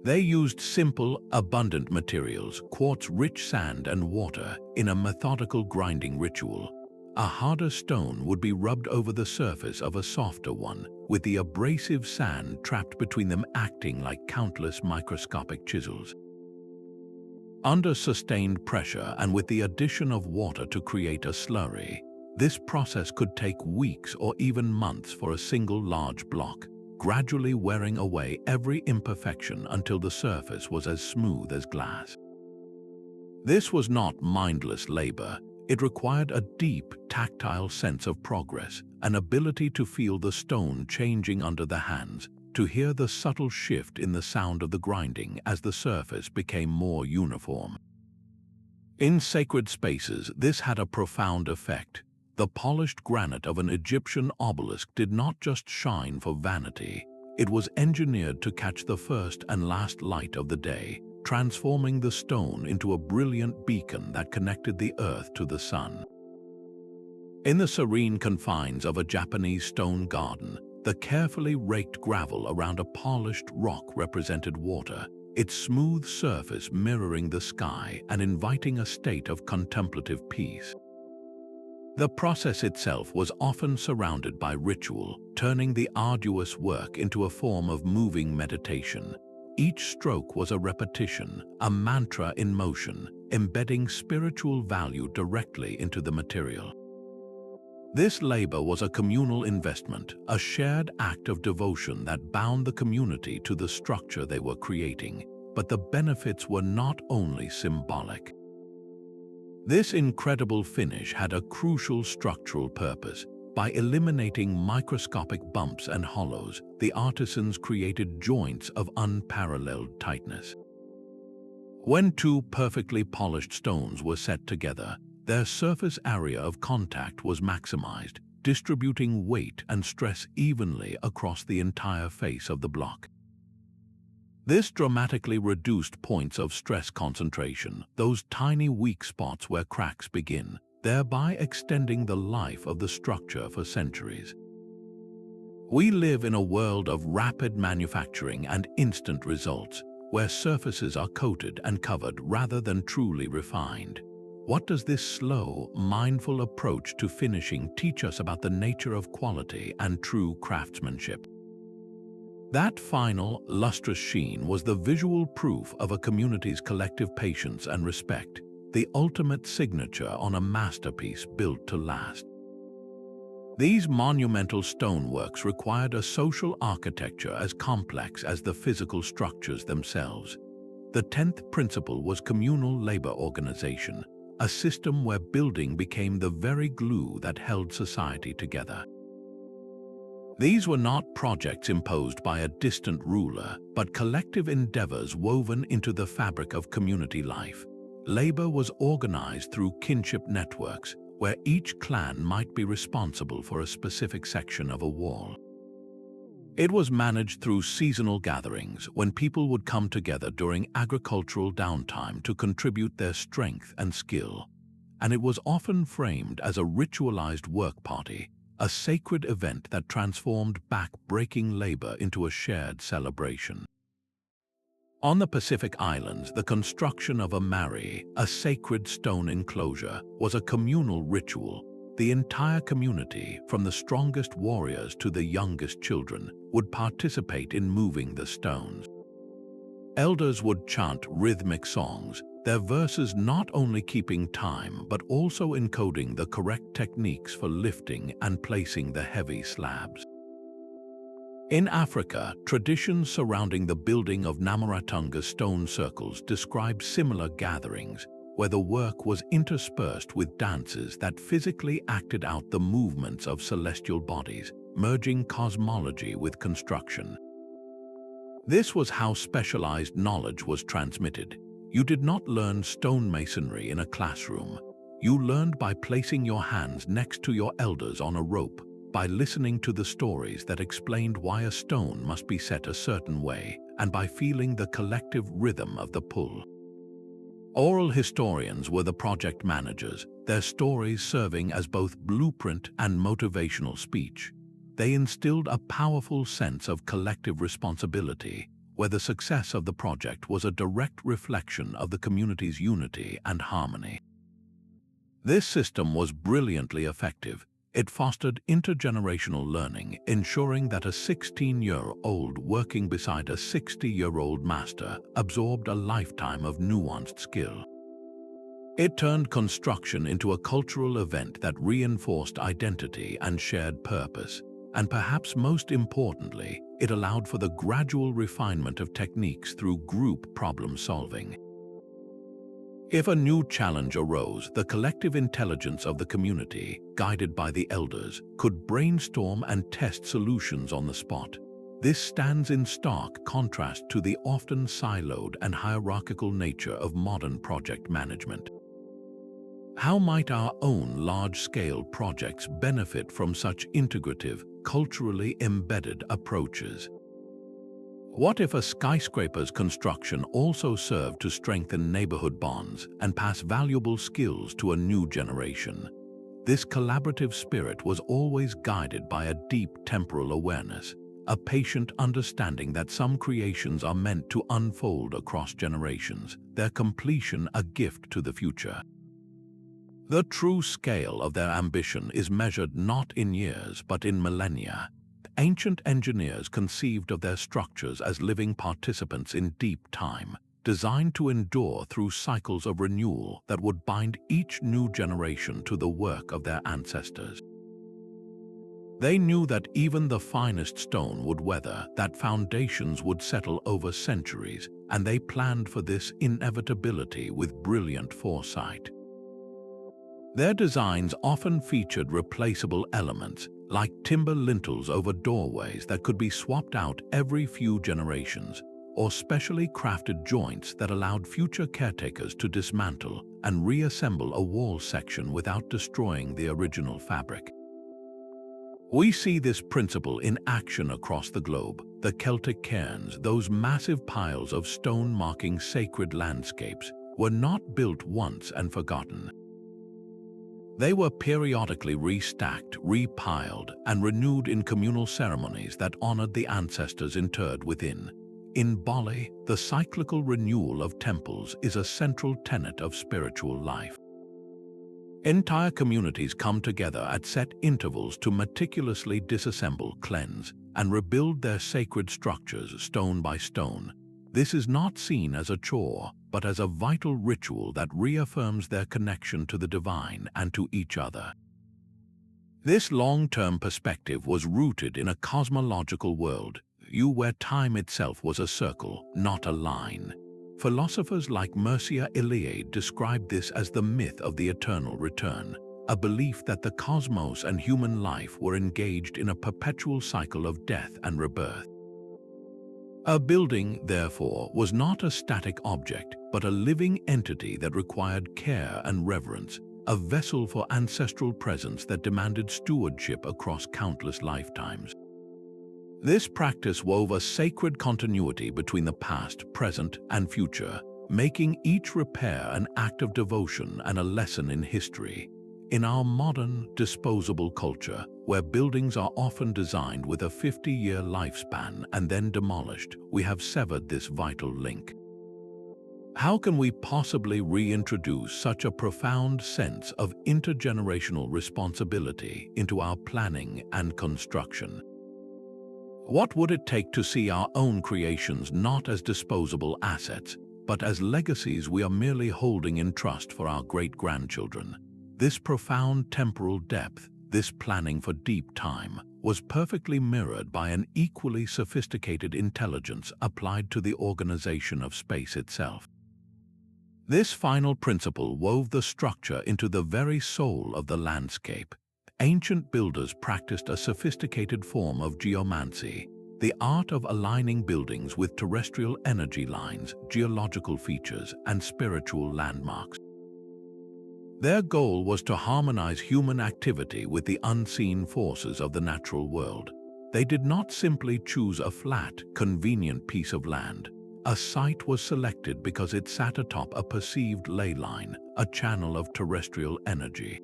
They used simple, abundant materials, quartz-rich sand and water, in a methodical grinding ritual. A harder stone would be rubbed over the surface of a softer one, with the abrasive sand trapped between them acting like countless microscopic chisels. Under sustained pressure and with the addition of water to create a slurry, this process could take weeks or even months for a single large block, gradually wearing away every imperfection until the surface was as smooth as glass. This was not mindless labor. It required a deep, tactile sense of progress, an ability to feel the stone changing under the hands, to hear the subtle shift in the sound of the grinding as the surface became more uniform. In sacred spaces, this had a profound effect. The polished granite of an Egyptian obelisk did not just shine for vanity. It was engineered to catch the first and last light of the day, transforming the stone into a brilliant beacon that connected the earth to the sun. In the serene confines of a Japanese stone garden, the carefully raked gravel around a polished rock represented water, its smooth surface mirroring the sky and inviting a state of contemplative peace. The process itself was often surrounded by ritual, turning the arduous work into a form of moving meditation. Each stroke was a repetition, a mantra in motion, embedding spiritual value directly into the material. This labor was a communal investment, a shared act of devotion that bound the community to the structure they were creating, but the benefits were not only symbolic. This incredible finish had a crucial structural purpose. By eliminating microscopic bumps and hollows, the artisans created joints of unparalleled tightness. When two perfectly polished stones were set together, their surface area of contact was maximized, distributing weight and stress evenly across the entire face of the block. This dramatically reduced points of stress concentration, those tiny weak spots where cracks begin, thereby extending the life of the structure for centuries. We live in a world of rapid manufacturing and instant results, where surfaces are coated and covered rather than truly refined. What does this slow, mindful approach to finishing teach us about the nature of quality and true craftsmanship? That final, lustrous sheen was the visual proof of a community's collective patience and respect, the ultimate signature on a masterpiece built to last. These monumental stoneworks required a social architecture as complex as the physical structures themselves. The 10th principle was communal labor organization, a system where building became the very glue that held society together. These were not projects imposed by a distant ruler, but collective endeavors woven into the fabric of community life. Labor was organized through kinship networks, where each clan might be responsible for a specific section of a wall. It was managed through seasonal gatherings, when people would come together during agricultural downtime to contribute their strength and skill. And it was often framed as a ritualized work party, a sacred event that transformed back-breaking labor into a shared celebration. On the Pacific Islands, the construction of a marae, a sacred stone enclosure, was a communal ritual. The entire community, from the strongest warriors to the youngest children, would participate in moving the stones. Elders would chant rhythmic songs, their verses not only keeping time but also encoding the correct techniques for lifting and placing the heavy slabs. In Africa, traditions surrounding the building of Namaratunga stone circles describe similar gatherings, where the work was interspersed with dances that physically acted out the movements of celestial bodies, merging cosmology with construction. This was how specialized knowledge was transmitted. You did not learn stonemasonry in a classroom. You learned by placing your hands next to your elders on a rope, by listening to the stories that explained why a stone must be set a certain way, and by feeling the collective rhythm of the pull. Oral historians were the project managers, their stories serving as both blueprint and motivational speech. They instilled a powerful sense of collective responsibility, where the success of the project was a direct reflection of the community's unity and harmony. This system was brilliantly effective. It fostered intergenerational learning, ensuring that a 16-year-old working beside a 60-year-old master absorbed a lifetime of nuanced skill. It turned construction into a cultural event that reinforced identity and shared purpose, and perhaps most importantly, it allowed for the gradual refinement of techniques through group problem solving. If a new challenge arose, the collective intelligence of the community, guided by the elders, could brainstorm and test solutions on the spot. This stands in stark contrast to the often siloed and hierarchical nature of modern project management. How might our own large-scale projects benefit from such integrative, culturally embedded approaches? What if a skyscraper's construction also served to strengthen neighborhood bonds and pass valuable skills to a new generation? This collaborative spirit was always guided by a deep temporal awareness, a patient understanding that some creations are meant to unfold across generations, their completion a gift to the future. The true scale of their ambition is measured not in years but in millennia. Ancient engineers conceived of their structures as living participants in deep time, designed to endure through cycles of renewal that would bind each new generation to the work of their ancestors. They knew that even the finest stone would weather, that foundations would settle over centuries, and they planned for this inevitability with brilliant foresight. Their designs often featured replaceable elements, like timber lintels over doorways that could be swapped out every few generations, or specially crafted joints that allowed future caretakers to dismantle and reassemble a wall section without destroying the original fabric. We see this principle in action across the globe. The Celtic cairns, those massive piles of stone marking sacred landscapes, were not built once and forgotten. They were periodically restacked, repiled, and renewed in communal ceremonies that honored the ancestors interred within. In Bali, the cyclical renewal of temples is a central tenet of spiritual life. Entire communities come together at set intervals to meticulously disassemble, cleanse, and rebuild their sacred structures stone by stone. This is not seen as a chore, but as a vital ritual that reaffirms their connection to the divine and to each other. This long-term perspective was rooted in a cosmological world, where time itself was a circle, not a line. Philosophers like Mircea Eliade described this as the myth of the eternal return, a belief that the cosmos and human life were engaged in a perpetual cycle of death and rebirth. A building, therefore, was not a static object, but a living entity that required care and reverence, a vessel for ancestral presence that demanded stewardship across countless lifetimes. This practice wove a sacred continuity between the past, present, and future, making each repair an act of devotion and a lesson in history. In our modern, disposable culture, where buildings are often designed with a 50-year lifespan and then demolished, we have severed this vital link. How can we possibly reintroduce such a profound sense of intergenerational responsibility into our planning and construction? What would it take to see our own creations not as disposable assets, but as legacies we are merely holding in trust for our great-grandchildren? This profound temporal depth, this planning for deep time, was perfectly mirrored by an equally sophisticated intelligence applied to the organization of space itself. This final principle wove the structure into the very soul of the landscape. Ancient builders practiced a sophisticated form of geomancy, the art of aligning buildings with terrestrial energy lines, geological features, and spiritual landmarks. Their goal was to harmonize human activity with the unseen forces of the natural world. They did not simply choose a flat, convenient piece of land. a site was selected because it sat atop a perceived ley line, a channel of terrestrial energy.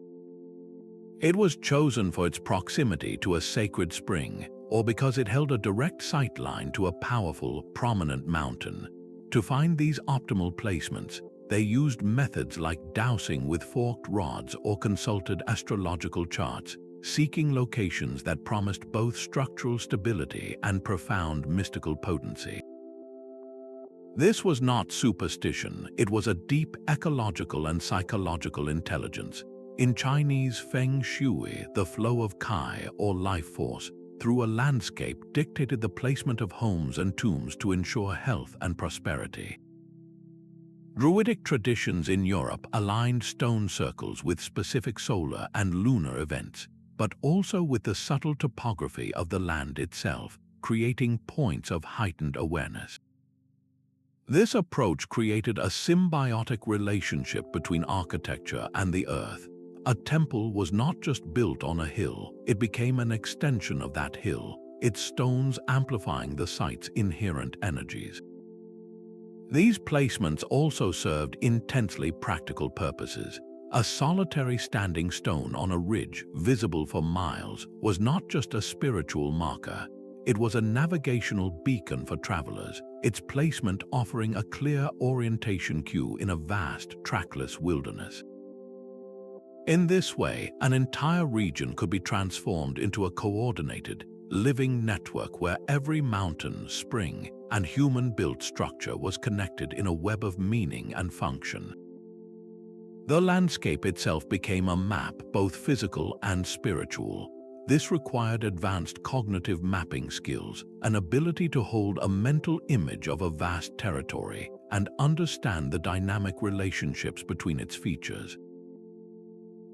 It was chosen for its proximity to a sacred spring, or because it held a direct sight line to a powerful, prominent mountain. To find these optimal placements, they used methods like dowsing with forked rods or consulted astrological charts, seeking locations that promised both structural stability and profound mystical potency. This was not superstition, it was a deep ecological and psychological intelligence. In Chinese Feng Shui, the flow of Kai, or life force, through a landscape dictated the placement of homes and tombs to ensure health and prosperity. Druidic traditions in Europe aligned stone circles with specific solar and lunar events, but also with the subtle topography of the land itself, creating points of heightened awareness. This approach created a symbiotic relationship between architecture and the earth. A temple was not just built on a hill, it became an extension of that hill, its stones amplifying the site's inherent energies. These placements also served intensely practical purposes. A solitary standing stone on a ridge, visible for miles, was not just a spiritual marker. It was a navigational beacon for travelers, its placement offering a clear orientation cue in a vast, trackless wilderness. In this way, an entire region could be transformed into a coordinated, living network where every mountain, spring, and human-built structure was connected in a web of meaning and function. The landscape itself became a map, both physical and spiritual. This required advanced cognitive mapping skills, an ability to hold a mental image of a vast territory and understand the dynamic relationships between its features.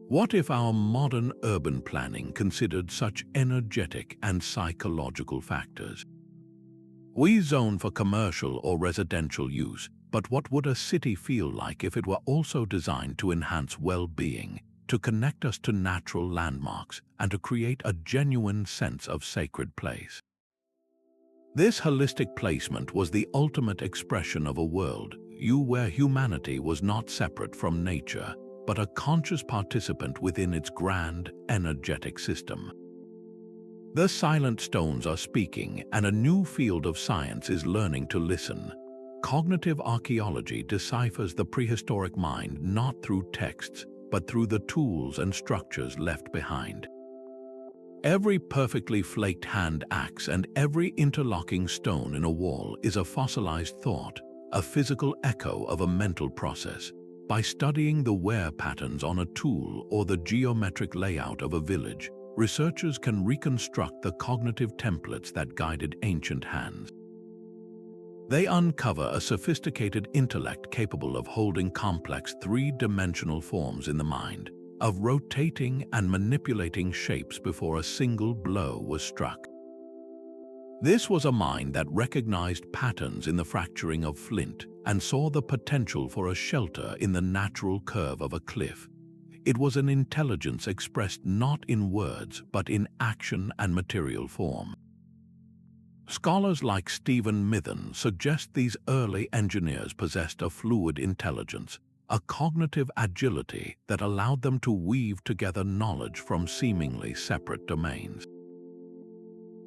What if our modern urban planning considered such energetic and psychological factors? We zone for commercial or residential use, but what would a city feel like if it were also designed to enhance well-being, to connect us to natural landmarks, and to create a genuine sense of sacred place? This holistic placement was the ultimate expression of a world where humanity was not separate from nature, but a conscious participant within its grand, energetic system. The silent stones are speaking, and a new field of science is learning to listen. Cognitive archaeology deciphers the prehistoric mind not through texts, but through the tools and structures left behind. Every perfectly flaked hand axe and every interlocking stone in a wall is a fossilized thought, a physical echo of a mental process. By studying the wear patterns on a tool or the geometric layout of a village, researchers can reconstruct the cognitive templates that guided ancient hands. They uncover a sophisticated intellect capable of holding complex three-dimensional forms in the mind, of rotating and manipulating shapes before a single blow was struck. This was a mind that recognized patterns in the fracturing of flint and saw the potential for a shelter in the natural curve of a cliff. It was an intelligence expressed not in words but in action and material form. Scholars like Stephen Mithen suggest these early engineers possessed a fluid intelligence, a cognitive agility that allowed them to weave together knowledge from seemingly separate domains.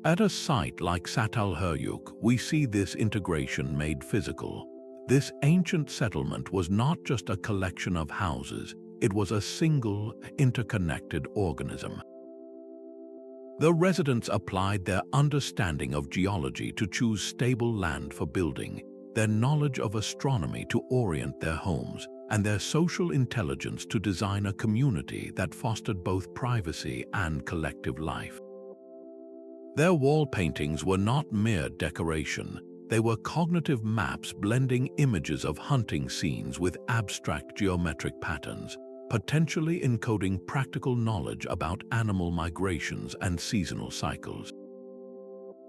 At a site like Çatalhöyük, we see this integration made physical. This ancient settlement was not just a collection of houses, it was a single, interconnected organism. The residents applied their understanding of geology to choose stable land for building, their knowledge of astronomy to orient their homes, and their social intelligence to design a community that fostered both privacy and collective life. Their wall paintings were not mere decoration. They were cognitive maps blending images of hunting scenes with abstract geometric patterns, potentially encoding practical knowledge about animal migrations and seasonal cycles.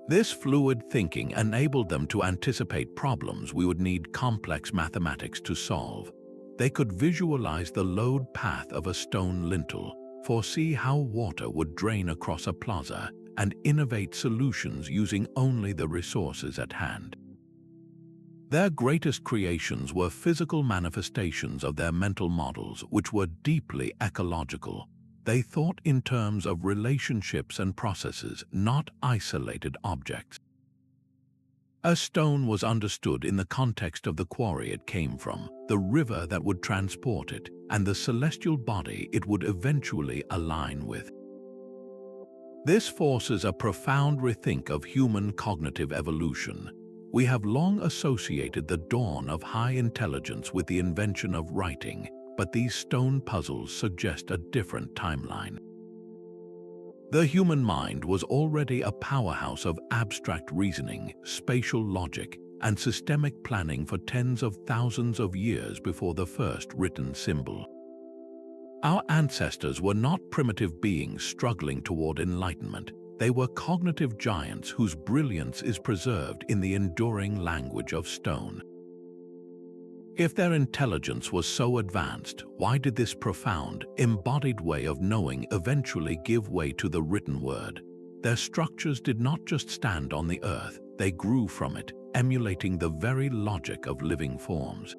This fluid thinking enabled them to anticipate problems we would need complex mathematics to solve. They could visualize the load path of a stone lintel, foresee how water would drain across a plaza, and innovate solutions using only the resources at hand. Their greatest creations were physical manifestations of their mental models, which were deeply ecological. They thought in terms of relationships and processes, not isolated objects. A stone was understood in the context of the quarry it came from, the river that would transport it, and the celestial body it would eventually align with. This forces a profound rethink of human cognitive evolution. We have long associated the dawn of high intelligence with the invention of writing, but these stone puzzles suggest a different timeline. The human mind was already a powerhouse of abstract reasoning, spatial logic, and systemic planning for tens of thousands of years before the first written symbol. Our ancestors were not primitive beings struggling toward enlightenment. They were cognitive giants whose brilliance is preserved in the enduring language of stone. If their intelligence was so advanced, why did this profound, embodied way of knowing eventually give way to the written word? Their structures did not just stand on the earth, they grew from it, emulating the very logic of living forms.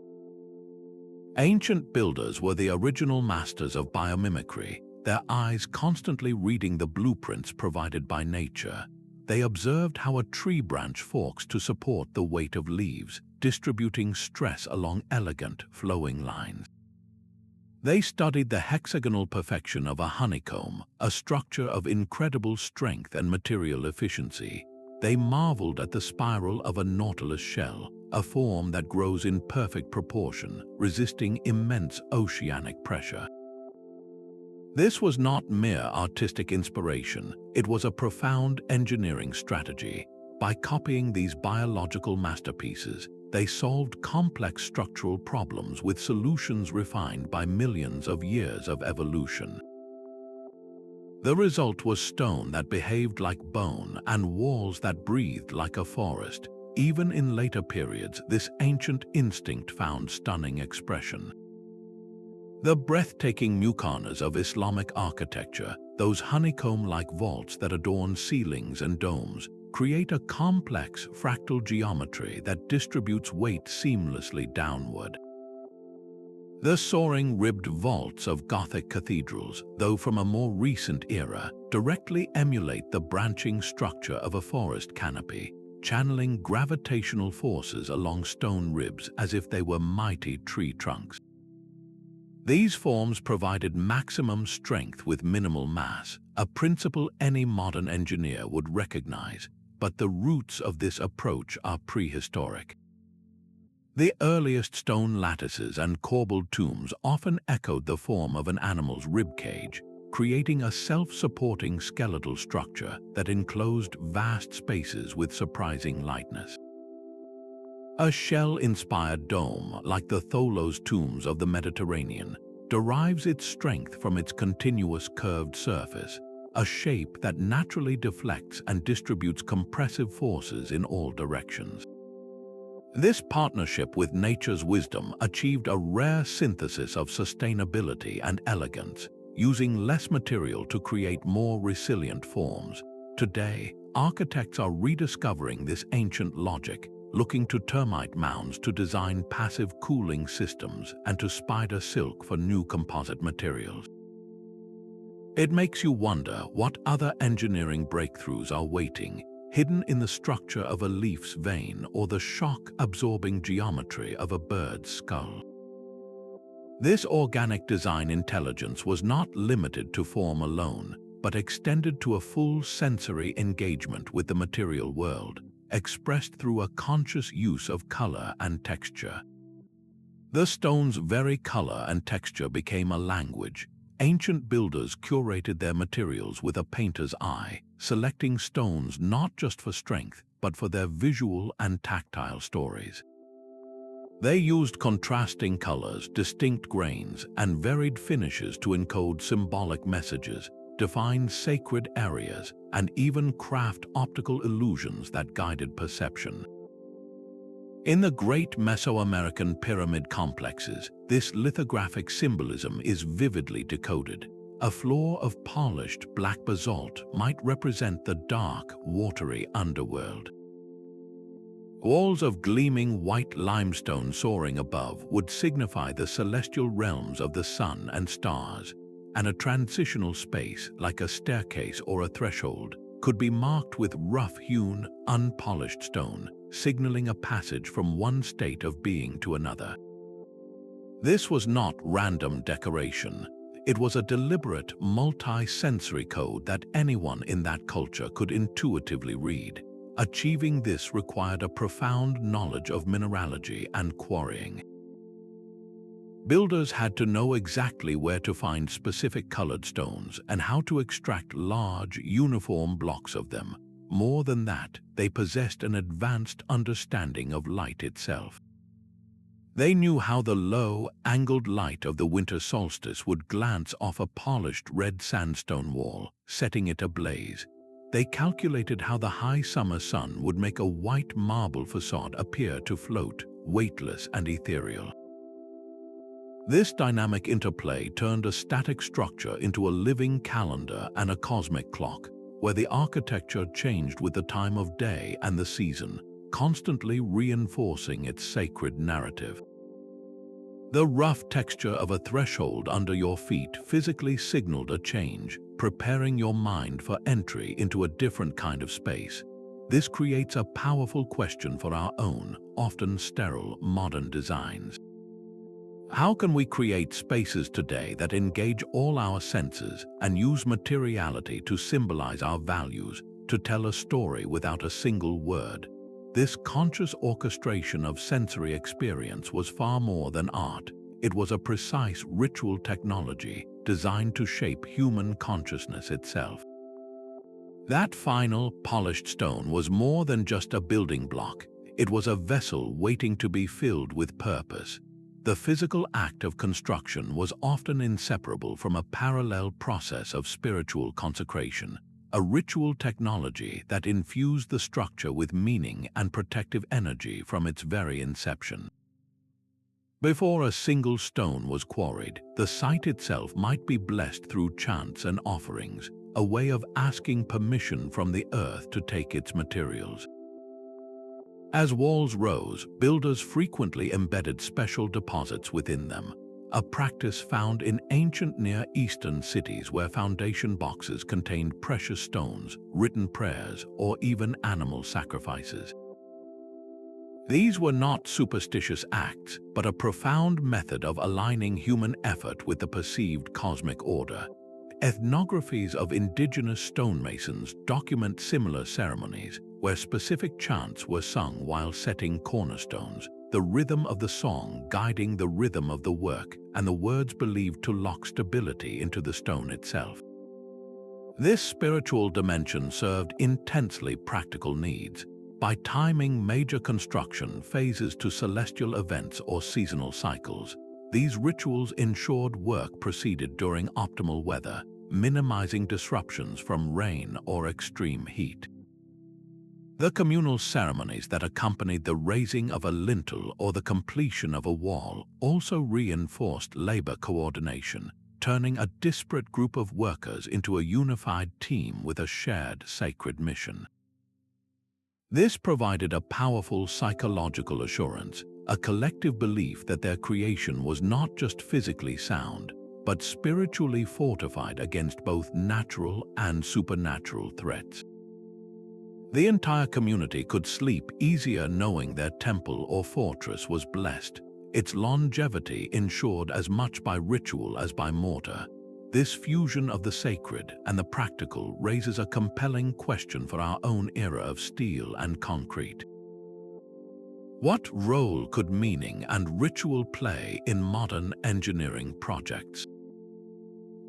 Ancient builders were the original masters of biomimicry, their eyes constantly reading the blueprints provided by nature. They observed how a tree branch forks to support the weight of leaves, distributing stress along elegant, flowing lines. They studied the hexagonal perfection of a honeycomb, a structure of incredible strength and material efficiency. They marveled at the spiral of a nautilus shell, a form that grows in perfect proportion, resisting immense oceanic pressure. This was not mere artistic inspiration, it was a profound engineering strategy. By copying these biological masterpieces, they solved complex structural problems with solutions refined by millions of years of evolution. The result was stone that behaved like bone and walls that breathed like a forest. Even in later periods, this ancient instinct found stunning expression. The breathtaking muqarnas of Islamic architecture, those honeycomb-like vaults that adorn ceilings and domes, create a complex fractal geometry that distributes weight seamlessly downward. The soaring ribbed vaults of Gothic cathedrals, though from a more recent era, directly emulate the branching structure of a forest canopy, channeling gravitational forces along stone ribs as if they were mighty tree trunks. These forms provided maximum strength with minimal mass, a principle any modern engineer would recognize, but the roots of this approach are prehistoric. The earliest stone lattices and corbelled tombs often echoed the form of an animal's rib cage, creating a self-supporting skeletal structure that enclosed vast spaces with surprising lightness. A shell-inspired dome, like the Tholos tombs of the Mediterranean, derives its strength from its continuous curved surface, a shape that naturally deflects and distributes compressive forces in all directions. This partnership with nature's wisdom achieved a rare synthesis of sustainability and elegance, using less material to create more resilient forms. Today, architects are rediscovering this ancient logic, looking to termite mounds to design passive cooling systems and to spider silk for new composite materials. It makes you wonder what other engineering breakthroughs are waiting, hidden in the structure of a leaf's vein or the shock-absorbing geometry of a bird's skull. This organic design intelligence was not limited to form alone, but extended to a full sensory engagement with the material world, expressed through a conscious use of color and texture. The stone's very color and texture became a language. Ancient builders curated their materials with a painter's eye, selecting stones not just for strength, but for their visual and tactile stories. They used contrasting colors, distinct grains, and varied finishes to encode symbolic messages, define sacred areas, and even craft optical illusions that guided perception. In the great Mesoamerican pyramid complexes, this lithographic symbolism is vividly decoded. A floor of polished black basalt might represent the dark, watery underworld. Walls of gleaming white limestone soaring above would signify the celestial realms of the sun and stars, and a transitional space, like a staircase or a threshold, could be marked with rough-hewn, unpolished stone, signaling a passage from one state of being to another. This was not random decoration. It was a deliberate, multi-sensory code that anyone in that culture could intuitively read. Achieving this required a profound knowledge of mineralogy and quarrying. Builders had to know exactly where to find specific colored stones and how to extract large, uniform blocks of them. More than that, they possessed an advanced understanding of light itself. They knew how the low, angled light of the winter solstice would glance off a polished red sandstone wall, setting it ablaze. They calculated how the high summer sun would make a white marble facade appear to float, weightless and ethereal. This dynamic interplay turned a static structure into a living calendar and a cosmic clock, where the architecture changed with the time of day and the season, constantly reinforcing its sacred narrative. The rough texture of a threshold under your feet physically signaled a change, preparing your mind for entry into a different kind of space. This creates a powerful question for our own, often sterile, modern designs. How can we create spaces today that engage all our senses and use materiality to symbolize our values, to tell a story without a single word? This conscious orchestration of sensory experience was far more than art. It was a precise ritual technology designed to shape human consciousness itself. That final, polished stone was more than just a building block. It was a vessel waiting to be filled with purpose. The physical act of construction was often inseparable from a parallel process of spiritual consecration, a ritual technology that infused the structure with meaning and protective energy from its very inception. Before a single stone was quarried, the site itself might be blessed through chants and offerings, a way of asking permission from the earth to take its materials. As walls rose, builders frequently embedded special deposits within them, a practice found in ancient Near Eastern cities where foundation boxes contained precious stones, written prayers, or even animal sacrifices. These were not superstitious acts, but a profound method of aligning human effort with the perceived cosmic order. Ethnographies of indigenous stonemasons document similar ceremonies, where specific chants were sung while setting cornerstones, the rhythm of the song guiding the rhythm of the work, and the words believed to lock stability into the stone itself. This spiritual dimension served intensely practical needs. By timing major construction phases to celestial events or seasonal cycles, these rituals ensured work proceeded during optimal weather, minimizing disruptions from rain or extreme heat. The communal ceremonies that accompanied the raising of a lintel or the completion of a wall also reinforced labor coordination, turning a disparate group of workers into a unified team with a shared sacred mission. This provided a powerful psychological assurance, a collective belief that their creation was not just physically sound, but spiritually fortified against both natural and supernatural threats. The entire community could sleep easier knowing their temple or fortress was blessed. Its longevity ensured as much by ritual as by mortar. This fusion of the sacred and the practical raises a compelling question for our own era of steel and concrete. What role could meaning and ritual play in modern engineering projects?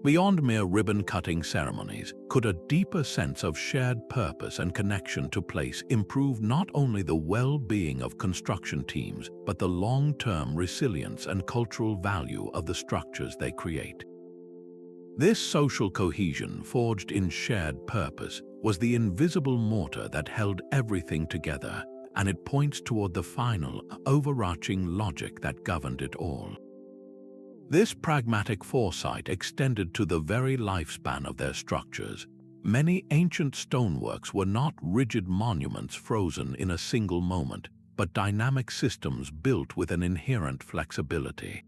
Beyond mere ribbon-cutting ceremonies, could a deeper sense of shared purpose and connection to place improve not only the well-being of construction teams, but the long-term resilience and cultural value of the structures they create? This social cohesion, forged in shared purpose, was the invisible mortar that held everything together, and it points toward the final, overarching logic that governed it all. This pragmatic foresight extended to the very lifespan of their structures. Many ancient stoneworks were not rigid monuments frozen in a single moment. but dynamic systems built with an inherent flexibility.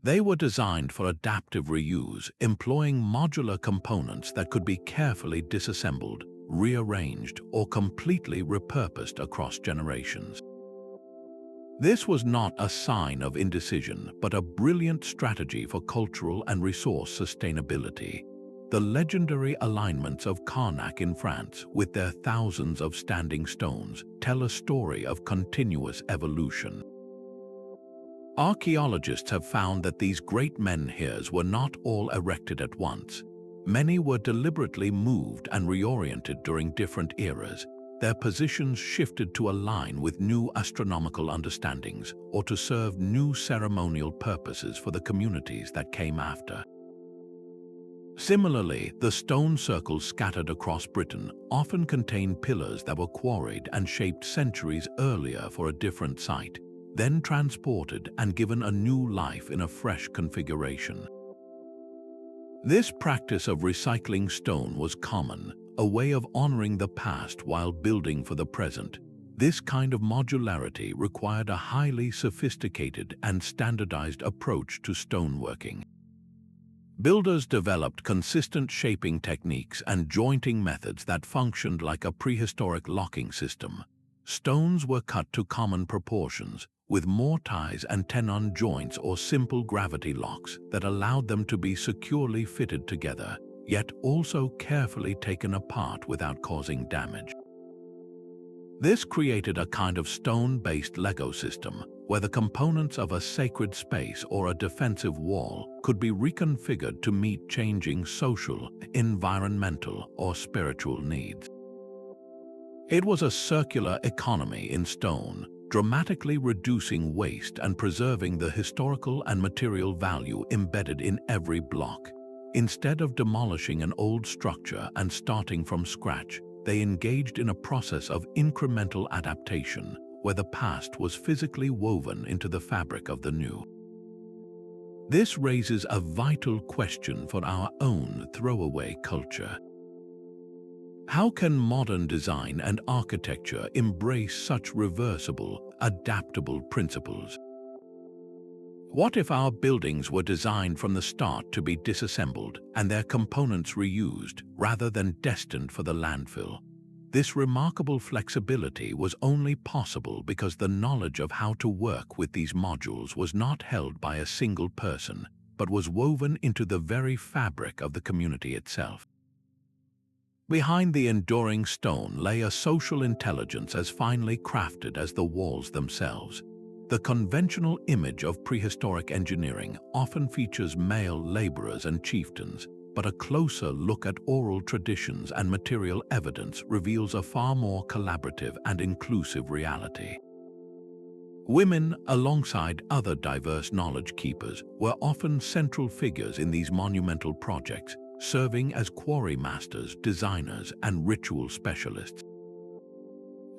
They were designed for adaptive reuse, employing modular components that could be carefully disassembled, rearranged, or completely repurposed across generations. This was not a sign of indecision, but a brilliant strategy for cultural and resource sustainability. The legendary alignments of Karnak in France, with their thousands of standing stones, tell a story of continuous evolution. Archaeologists have found that these great menhirs were not all erected at once. Many were deliberately moved and reoriented during different eras. Their positions shifted to align with new astronomical understandings or to serve new ceremonial purposes for the communities that came after. Similarly, the stone circles scattered across Britain often contain pillars that were quarried and shaped centuries earlier for a different site, then transported and given a new life in a fresh configuration. This practice of recycling stone was common, a way of honoring the past while building for the present. This kind of modularity required a highly sophisticated and standardized approach to stoneworking. Builders developed consistent shaping techniques and jointing methods that functioned like a prehistoric locking system. Stones were cut to common proportions, with mortise and tenon joints or simple gravity locks that allowed them to be securely fitted together, yet also carefully taken apart without causing damage. This created a kind of stone-based Lego system, where the components of a sacred space or a defensive wall could be reconfigured to meet changing social, environmental, or spiritual needs. It was a circular economy in stone, dramatically reducing waste and preserving the historical and material value embedded in every block. Instead of demolishing an old structure and starting from scratch, they engaged in a process of incremental adaptation, where the past was physically woven into the fabric of the new. This raises a vital question for our own throwaway culture. How can modern design and architecture embrace such reversible, adaptable principles? What if our buildings were designed from the start to be disassembled and their components reused rather than destined for the landfill? This remarkable flexibility was only possible because the knowledge of how to work with these modules was not held by a single person, but was woven into the very fabric of the community itself. Behind the enduring stone lay a social intelligence as finely crafted as the walls themselves. The conventional image of prehistoric engineering often features male laborers and chieftains, but a closer look at oral traditions and material evidence reveals a far more collaborative and inclusive reality. Women, alongside other diverse knowledge keepers, were often central figures in these monumental projects, serving as quarry masters, designers, and ritual specialists.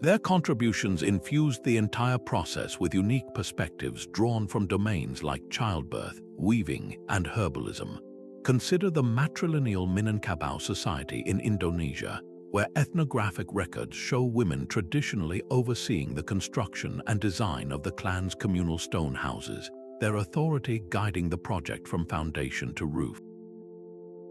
Their contributions infused the entire process with unique perspectives drawn from domains like childbirth, weaving, and herbalism. Consider the matrilineal Minangkabau society in Indonesia, where ethnographic records show women traditionally overseeing the construction and design of the clan's communal stone houses, their authority guiding the project from foundation to roof.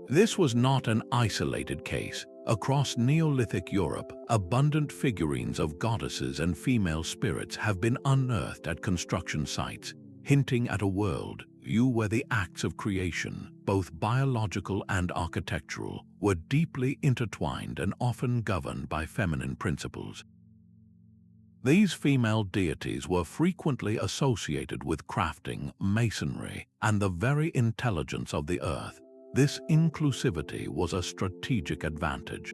This was not an isolated case. Across Neolithic Europe, abundant figurines of goddesses and female spirits have been unearthed at construction sites, hinting at a world view where the acts of creation, both biological and architectural, were deeply intertwined and often governed by feminine principles. These female deities were frequently associated with crafting, masonry, and the very intelligence of the earth. This inclusivity was a strategic advantage.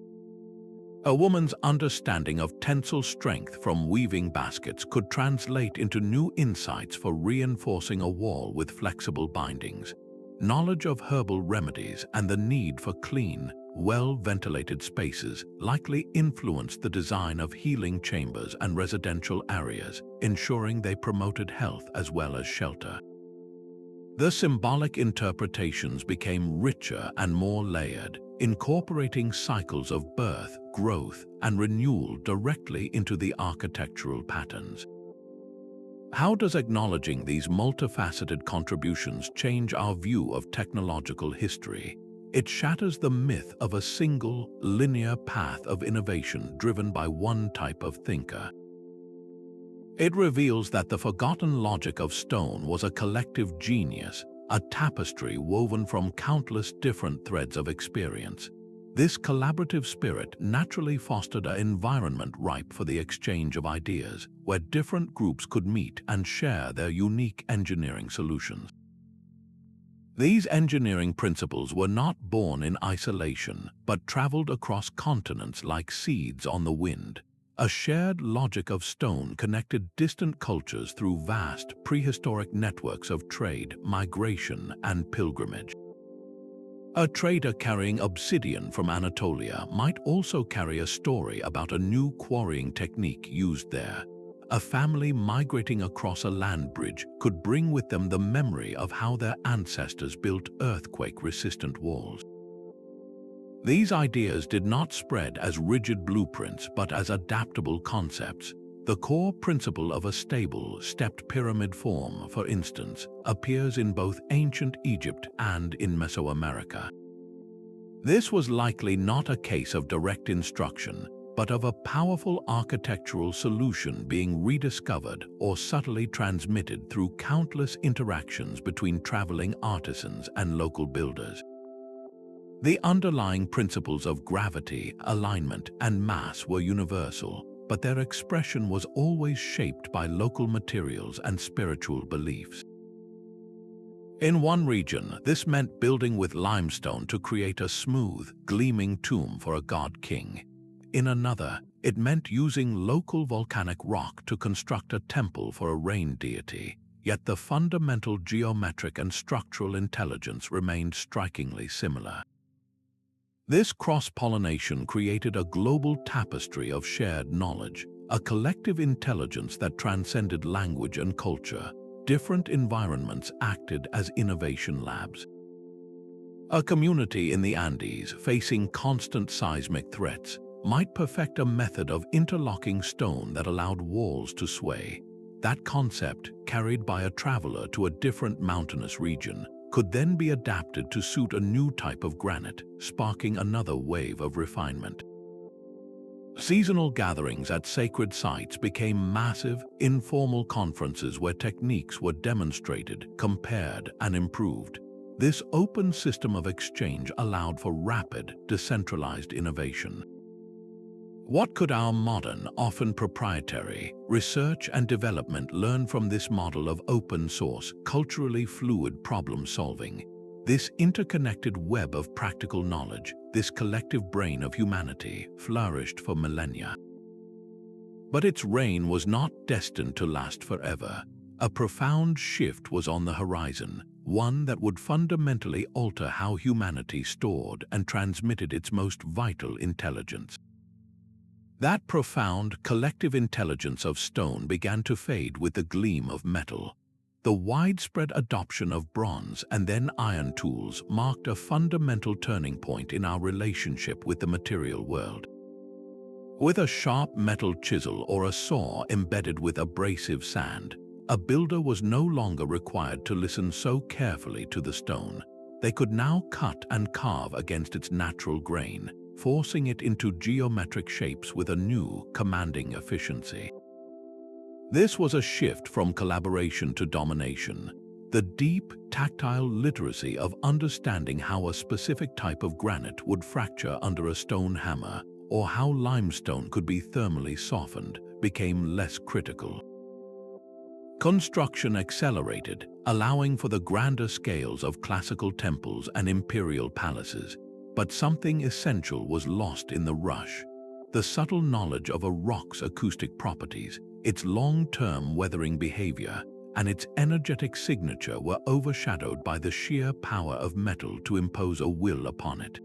A woman's understanding of tensile strength from weaving baskets could translate into new insights for reinforcing a wall with flexible bindings. Knowledge of herbal remedies and the need for clean, well-ventilated spaces likely influenced the design of healing chambers and residential areas, ensuring they promoted health as well as shelter. The symbolic interpretations became richer and more layered, incorporating cycles of birth, growth, and renewal directly into the architectural patterns. How does acknowledging these multifaceted contributions change our view of technological history? It shatters the myth of a single, linear path of innovation driven by one type of thinker. It reveals that the forgotten logic of stone was a collective genius, a tapestry woven from countless different threads of experience. This collaborative spirit naturally fostered an environment ripe for the exchange of ideas, where different groups could meet and share their unique engineering solutions. These engineering principles were not born in isolation, but traveled across continents like seeds on the wind. A shared logic of stone connected distant cultures through vast prehistoric networks of trade, migration, and pilgrimage. A trader carrying obsidian from Anatolia might also carry a story about a new quarrying technique used there. A family migrating across a land bridge could bring with them the memory of how their ancestors built earthquake-resistant walls. These ideas did not spread as rigid blueprints but as adaptable concepts. The core principle of a stable, stepped pyramid form, for instance, appears in both ancient Egypt and in Mesoamerica. This was likely not a case of direct instruction, but of a powerful architectural solution being rediscovered or subtly transmitted through countless interactions between traveling artisans and local builders. The underlying principles of gravity, alignment, and mass were universal, but their expression was always shaped by local materials and spiritual beliefs. In one region, this meant building with limestone to create a smooth, gleaming tomb for a god-king. In another, it meant using local volcanic rock to construct a temple for a rain deity, yet the fundamental geometric and structural intelligence remained strikingly similar. This cross-pollination created a global tapestry of shared knowledge, a collective intelligence that transcended language and culture. Different environments acted as innovation labs. A community in the Andes facing constant seismic threats might perfect a method of interlocking stone that allowed walls to sway. That concept, carried by a traveler to a different mountainous region, could then be adapted to suit a new type of granite, sparking another wave of refinement. Seasonal gatherings at sacred sites became massive, informal conferences where techniques were demonstrated, compared, and improved. This open system of exchange allowed for rapid, decentralized innovation. What could our modern, often proprietary, research and development learn from this model of open-source, culturally fluid problem-solving? This interconnected web of practical knowledge, this collective brain of humanity, flourished for millennia. But its reign was not destined to last forever. A profound shift was on the horizon, one that would fundamentally alter how humanity stored and transmitted its most vital intelligence. That profound, collective intelligence of stone began to fade with the gleam of metal. The widespread adoption of bronze and then iron tools marked a fundamental turning point in our relationship with the material world. With a sharp metal chisel or a saw embedded with abrasive sand, a builder was no longer required to listen so carefully to the stone. They could now cut and carve against its natural grain, forcing it into geometric shapes with a new, commanding efficiency. This was a shift from collaboration to domination. The deep, tactile literacy of understanding how a specific type of granite would fracture under a stone hammer, or how limestone could be thermally softened, became less critical. Construction accelerated, allowing for the grander scales of classical temples and imperial palaces. But something essential was lost in the rush. The subtle knowledge of a rock's acoustic properties, its long-term weathering behavior, and its energetic signature were overshadowed by the sheer power of metal to impose a will upon it.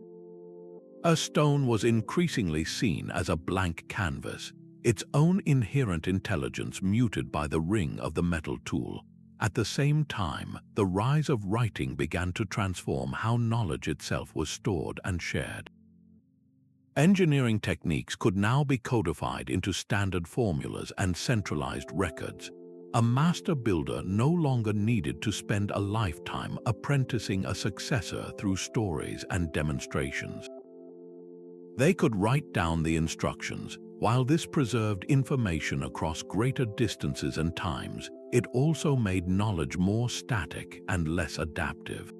A stone was increasingly seen as a blank canvas, its own inherent intelligence muted by the ring of the metal tool. At the same time, the rise of writing began to transform how knowledge itself was stored and shared. Engineering techniques could now be codified into standard formulas and centralized records. A master builder no longer needed to spend a lifetime apprenticing a successor through stories and demonstrations. They could write down the instructions. While this preserved information across greater distances and times, it also made knowledge more static and less adaptive.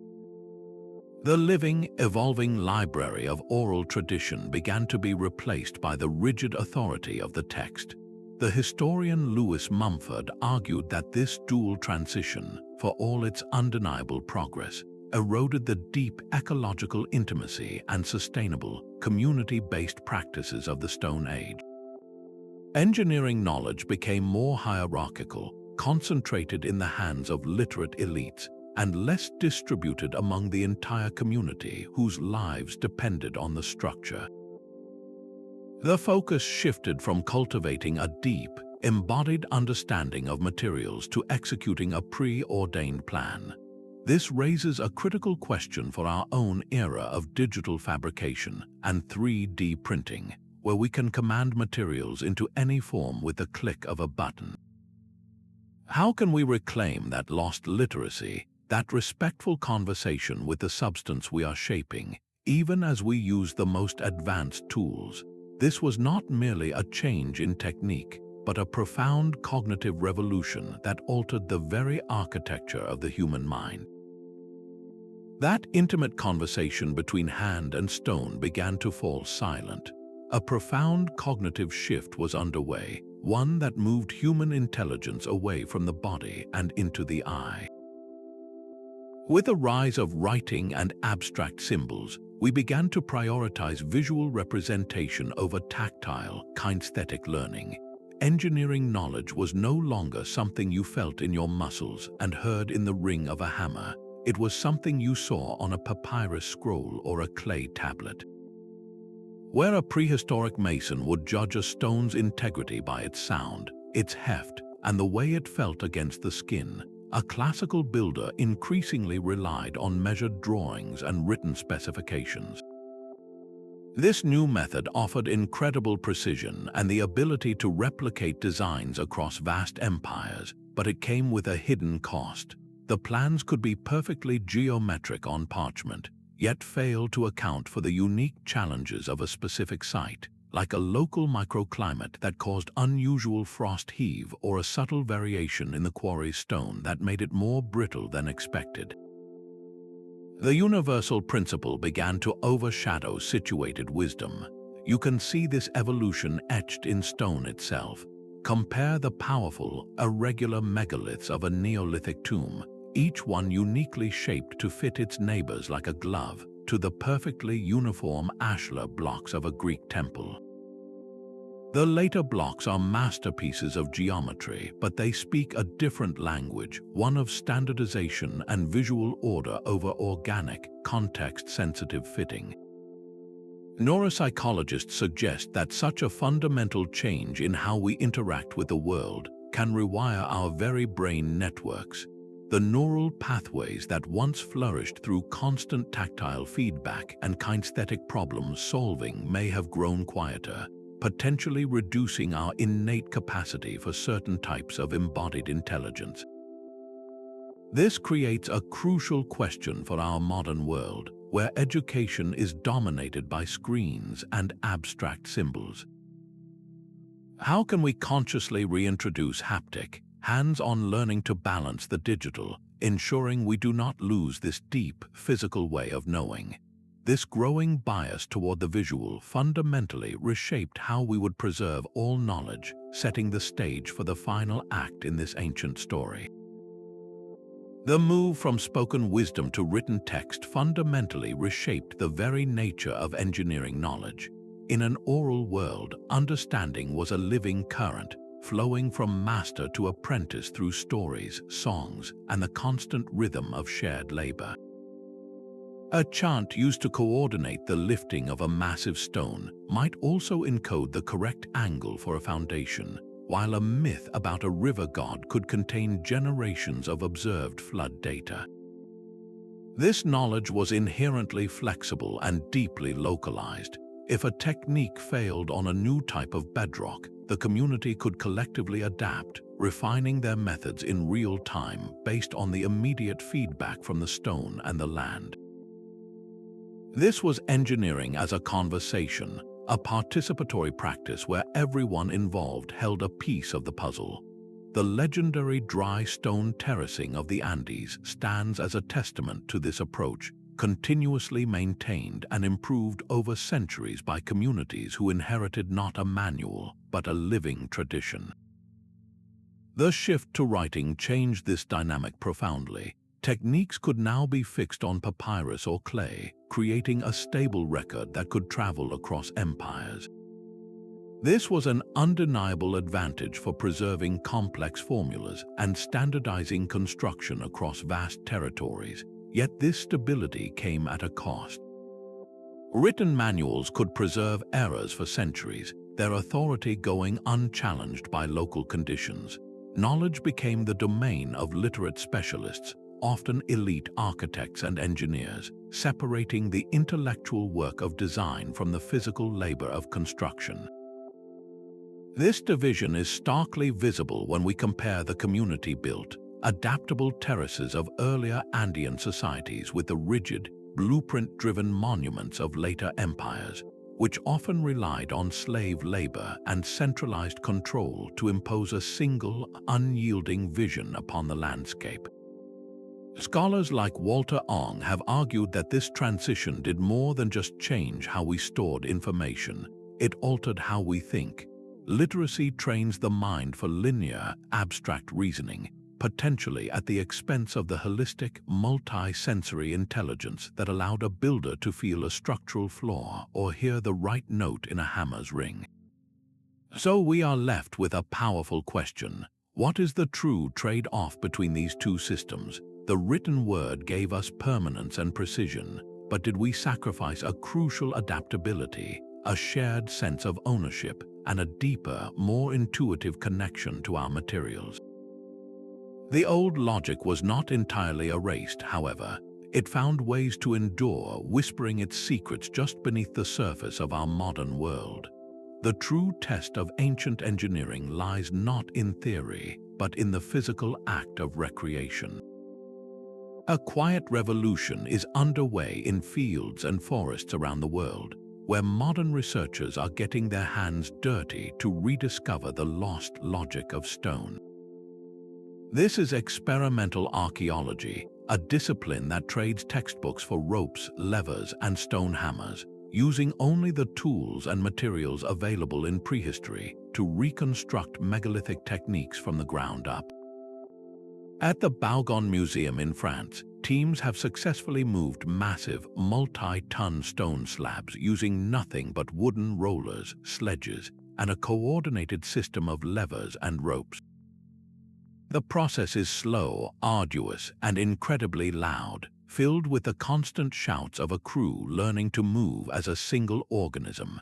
The living, evolving library of oral tradition began to be replaced by the rigid authority of the text. The historian Lewis Mumford argued that this dual transition, for all its undeniable progress, eroded the deep ecological intimacy and sustainable, community-based practices of the Stone Age. Engineering knowledge became more hierarchical, concentrated in the hands of literate elites, and less distributed among the entire community whose lives depended on the structure. The focus shifted from cultivating a deep, embodied understanding of materials to executing a preordained plan. This raises a critical question for our own era of digital fabrication and 3D printing, where we can command materials into any form with the click of a button. How can we reclaim that lost literacy, that respectful conversation with the substance we are shaping, even as we use the most advanced tools? This was not merely a change in technique, but a profound cognitive revolution that altered the very architecture of the human mind. That intimate conversation between hand and stone began to fall silent. A profound cognitive shift was underway, one that moved human intelligence away from the body and into the eye. With the rise of writing and abstract symbols, we began to prioritize visual representation over tactile, kinesthetic learning. Engineering knowledge was no longer something you felt in your muscles and heard in the ring of a hammer. It was something you saw on a papyrus scroll or a clay tablet. Where a prehistoric mason would judge a stone's integrity by its sound, its heft, and the way it felt against the skin, a classical builder increasingly relied on measured drawings and written specifications. This new method offered incredible precision and the ability to replicate designs across vast empires, but it came with a hidden cost. The plans could be perfectly geometric on parchment, yet fail to account for the unique challenges of a specific site, like a local microclimate that caused unusual frost heave or a subtle variation in the quarry's stone that made it more brittle than expected. The universal principle began to overshadow situated wisdom. You can see this evolution etched in stone itself. Compare the powerful, irregular megaliths of a Neolithic tomb, each one uniquely shaped to fit its neighbors like a glove, to the perfectly uniform ashlar blocks of a Greek temple. The later blocks are masterpieces of geometry, but they speak a different language, one of standardization and visual order over organic, context-sensitive fitting. Neuropsychologists suggest that such a fundamental change in how we interact with the world can rewire our very brain networks. The neural pathways that once flourished through constant tactile feedback and kinesthetic problem solving may have grown quieter, potentially reducing our innate capacity for certain types of embodied intelligence. This creates a crucial question for our modern world, where education is dominated by screens and abstract symbols. How can we consciously reintroduce haptic, hands-on learning to balance the digital, ensuring we do not lose this deep, physical way of knowing? This growing bias toward the visual fundamentally reshaped how we would preserve all knowledge, setting the stage for the final act in this ancient story. The move from spoken wisdom to written text fundamentally reshaped the very nature of engineering knowledge. In an oral world, understanding was a living current, flowing from master to apprentice through stories, songs, and the constant rhythm of shared labor. A chant used to coordinate the lifting of a massive stone might also encode the correct angle for a foundation, while a myth about a river god could contain generations of observed flood data. This knowledge was inherently flexible and deeply localized. If a technique failed on a new type of bedrock, the community could collectively adapt, refining their methods in real time based on the immediate feedback from the stone and the land. This was engineering as a conversation, a participatory practice where everyone involved held a piece of the puzzle. The legendary dry stone terracing of the Andes stands as a testament to this approach, continuously maintained and improved over centuries by communities who inherited not a manual, but a living tradition. The shift to writing changed this dynamic profoundly. Techniques could now be fixed on papyrus or clay, creating a stable record that could travel across empires. This was an undeniable advantage for preserving complex formulas and standardizing construction across vast territories. Yet this stability came at a cost. Written manuals could preserve errors for centuries, their authority going unchallenged by local conditions. Knowledge became the domain of literate specialists, often elite architects and engineers, separating the intellectual work of design from the physical labor of construction. This division is starkly visible when we compare the community-built, adaptable terraces of earlier Andean societies with the rigid, blueprint-driven monuments of later empires, which often relied on slave labor and centralized control to impose a single, unyielding vision upon the landscape. Scholars like Walter Ong have argued that this transition did more than just change how we stored information, it altered how we think. Literacy trains the mind for linear, abstract reasoning, potentially at the expense of the holistic, multi-sensory intelligence that allowed a builder to feel a structural flaw or hear the right note in a hammer's ring. So we are left with a powerful question. What is the true trade-off between these two systems? The written word gave us permanence and precision, but did we sacrifice a crucial adaptability, a shared sense of ownership, and a deeper, more intuitive connection to our materials? The old logic was not entirely erased, however. It found ways to endure, whispering its secrets just beneath the surface of our modern world. The true test of ancient engineering lies not in theory, but in the physical act of recreation. A quiet revolution is underway in fields and forests around the world, where modern researchers are getting their hands dirty to rediscover the lost logic of stone. This is experimental archaeology, a discipline that trades textbooks for ropes, levers, and stone hammers, using only the tools and materials available in prehistory to reconstruct megalithic techniques from the ground up. At the Bougon Museum in France, teams have successfully moved massive, multi-ton stone slabs using nothing but wooden rollers, sledges, and a coordinated system of levers and ropes. The process is slow, arduous, and incredibly loud, filled with the constant shouts of a crew learning to move as a single organism.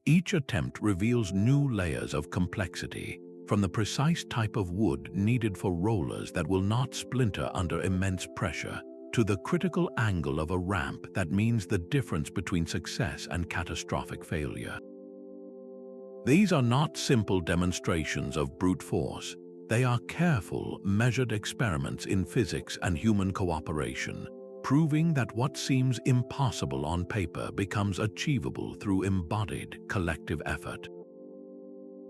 Each attempt reveals new layers of complexity, from the precise type of wood needed for rollers that will not splinter under immense pressure, to the critical angle of a ramp that means the difference between success and catastrophic failure. These are not simple demonstrations of brute force. They are careful, measured experiments in physics and human cooperation, proving that what seems impossible on paper becomes achievable through embodied, collective effort.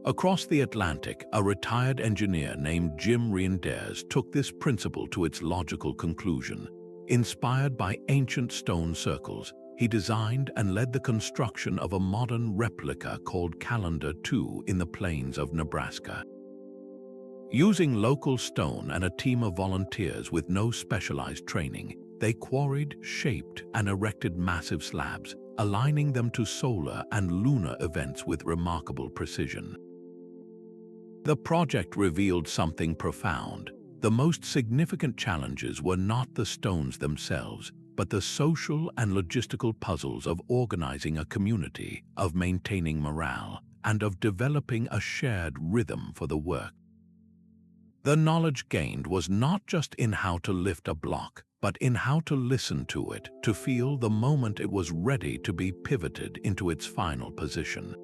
Across the Atlantic, a retired engineer named Jim Reinders took this principle to its logical conclusion. Inspired by ancient stone circles, he designed and led the construction of a modern replica called Calendar II in the plains of Nebraska. Using local stone and a team of volunteers with no specialized training, they quarried, shaped, and erected massive slabs, aligning them to solar and lunar events with remarkable precision. The project revealed something profound. The most significant challenges were not the stones themselves, but the social and logistical puzzles of organizing a community, of maintaining morale, and of developing a shared rhythm for the work. The knowledge gained was not just in how to lift a block, but in how to listen to it, to feel the moment it was ready to be pivoted into its final position.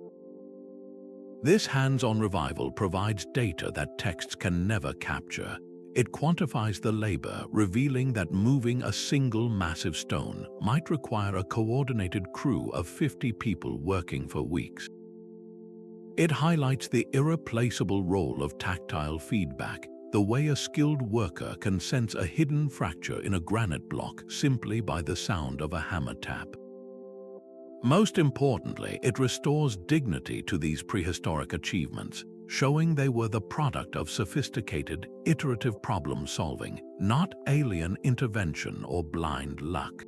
This hands-on revival provides data that texts can never capture. It quantifies the labor, revealing that moving a single massive stone might require a coordinated crew of 50 people working for weeks. It highlights the irreplaceable role of tactile feedback, the way a skilled worker can sense a hidden fracture in a granite block simply by the sound of a hammer tap. Most importantly, it restores dignity to these prehistoric achievements, showing they were the product of sophisticated, iterative problem-solving, not alien intervention or blind luck.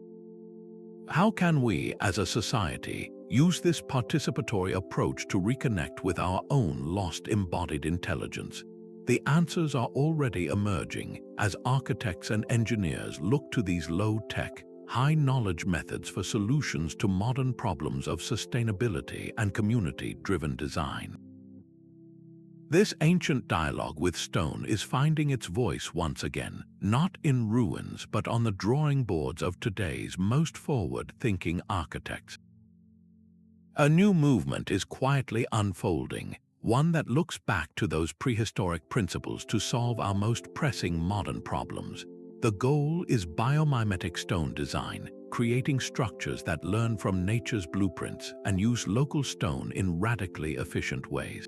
How can we, as a society, use this participatory approach to reconnect with our own lost embodied intelligence? The answers are already emerging as architects and engineers look to these low-tech, high-knowledge methods for solutions to modern problems of sustainability and community-driven design. This ancient dialogue with stone is finding its voice once again, not in ruins but on the drawing boards of today's most forward-thinking architects. A new movement is quietly unfolding, one that looks back to those prehistoric principles to solve our most pressing modern problems. The goal is biomimetic stone design, creating structures that learn from nature's blueprints and use local stone in radically efficient ways.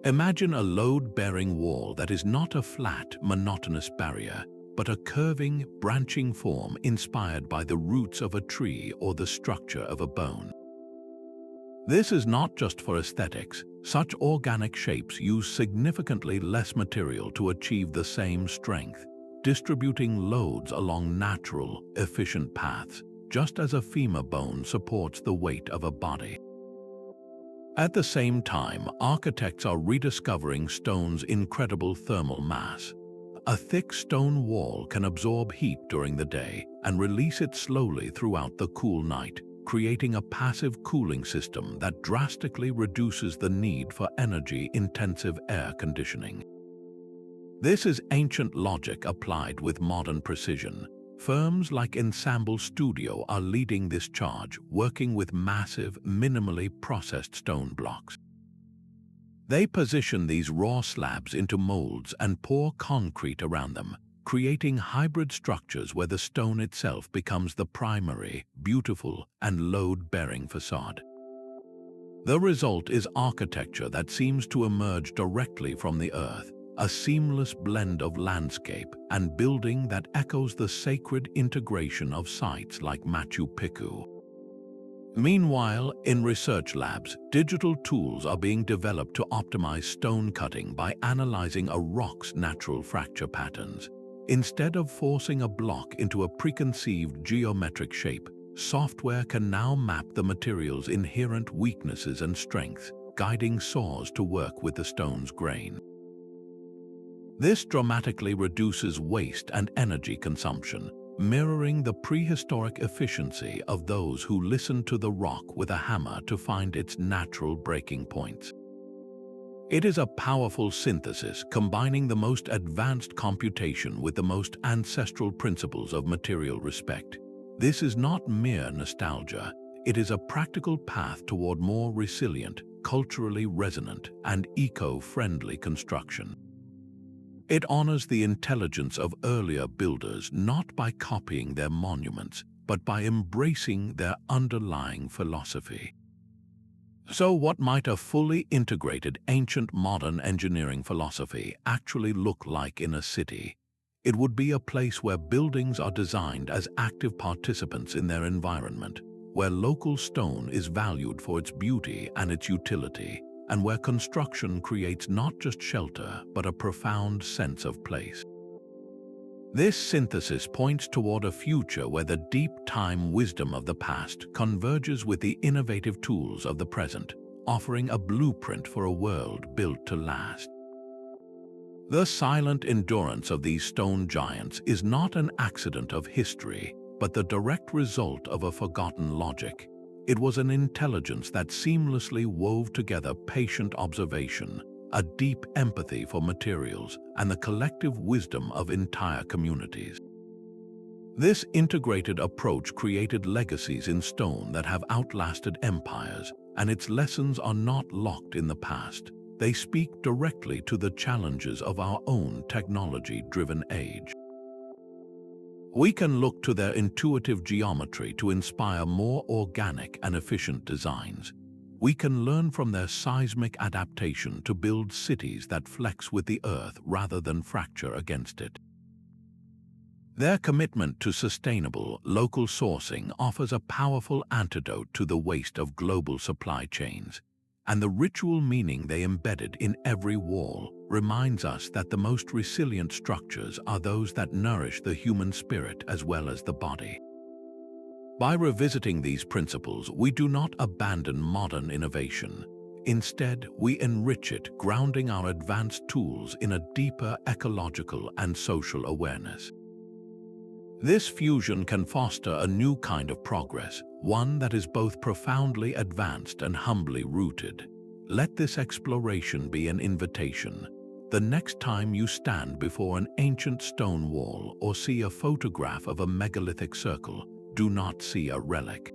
Imagine a load-bearing wall that is not a flat, monotonous barrier, but a curving, branching form inspired by the roots of a tree or the structure of a bone. This is not just for aesthetics. Such organic shapes use significantly less material to achieve the same strength, distributing loads along natural, efficient paths, just as a femur bone supports the weight of a body. At the same time, architects are rediscovering stone's incredible thermal mass. A thick stone wall can absorb heat during the day and release it slowly throughout the cool night, creating a passive cooling system that drastically reduces the need for energy-intensive air conditioning. This is ancient logic applied with modern precision. Firms like Ensemble Studio are leading this charge, working with massive, minimally processed stone blocks. They position these raw slabs into molds and pour concrete around them, creating hybrid structures where the stone itself becomes the primary, beautiful, and load-bearing facade. The result is architecture that seems to emerge directly from the earth, a seamless blend of landscape and building that echoes the sacred integration of sites like Machu Picchu. Meanwhile, in research labs, digital tools are being developed to optimize stone cutting by analyzing a rock's natural fracture patterns. Instead of forcing a block into a preconceived geometric shape, software can now map the material's inherent weaknesses and strengths, guiding saws to work with the stone's grain. This dramatically reduces waste and energy consumption, mirroring the prehistoric efficiency of those who listened to the rock with a hammer to find its natural breaking points. It is a powerful synthesis combining the most advanced computation with the most ancestral principles of material respect. This is not mere nostalgia, it is a practical path toward more resilient, culturally resonant, and eco-friendly construction. It honors the intelligence of earlier builders not by copying their monuments, but by embracing their underlying philosophy. So what might a fully integrated ancient modern engineering philosophy actually look like in a city? It would be a place where buildings are designed as active participants in their environment, where local stone is valued for its beauty and its utility, and where construction creates not just shelter, but a profound sense of place. This synthesis points toward a future where the deep time wisdom of the past converges with the innovative tools of the present, offering a blueprint for a world built to last. The silent endurance of these stone giants is not an accident of history, but the direct result of a forgotten logic. It was an intelligence that seamlessly wove together patient observation, a deep empathy for materials, and the collective wisdom of entire communities. This integrated approach created legacies in stone that have outlasted empires, and its lessons are not locked in the past. They speak directly to the challenges of our own technology-driven age. We can look to their intuitive geometry to inspire more organic and efficient designs. We can learn from their seismic adaptation to build cities that flex with the earth rather than fracture against it. Their commitment to sustainable, local sourcing offers a powerful antidote to the waste of global supply chains, and the ritual meaning they embedded in every wall reminds us that the most resilient structures are those that nourish the human spirit as well as the body. By revisiting these principles, we do not abandon modern innovation. Instead, we enrich it, grounding our advanced tools in a deeper ecological and social awareness. This fusion can foster a new kind of progress, one that is both profoundly advanced and humbly rooted. Let this exploration be an invitation. The next time you stand before an ancient stone wall or see a photograph of a megalithic circle, do not see a relic.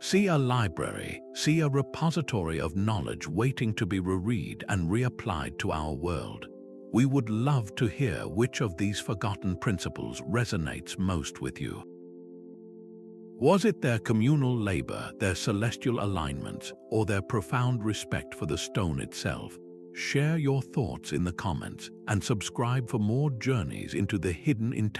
See a library, see a repository of knowledge waiting to be reread and reapplied to our world. We would love to hear which of these forgotten principles resonates most with you. Was it their communal labor, their celestial alignments, or their profound respect for the stone itself? Share your thoughts in the comments and subscribe for more journeys into the hidden intelligence.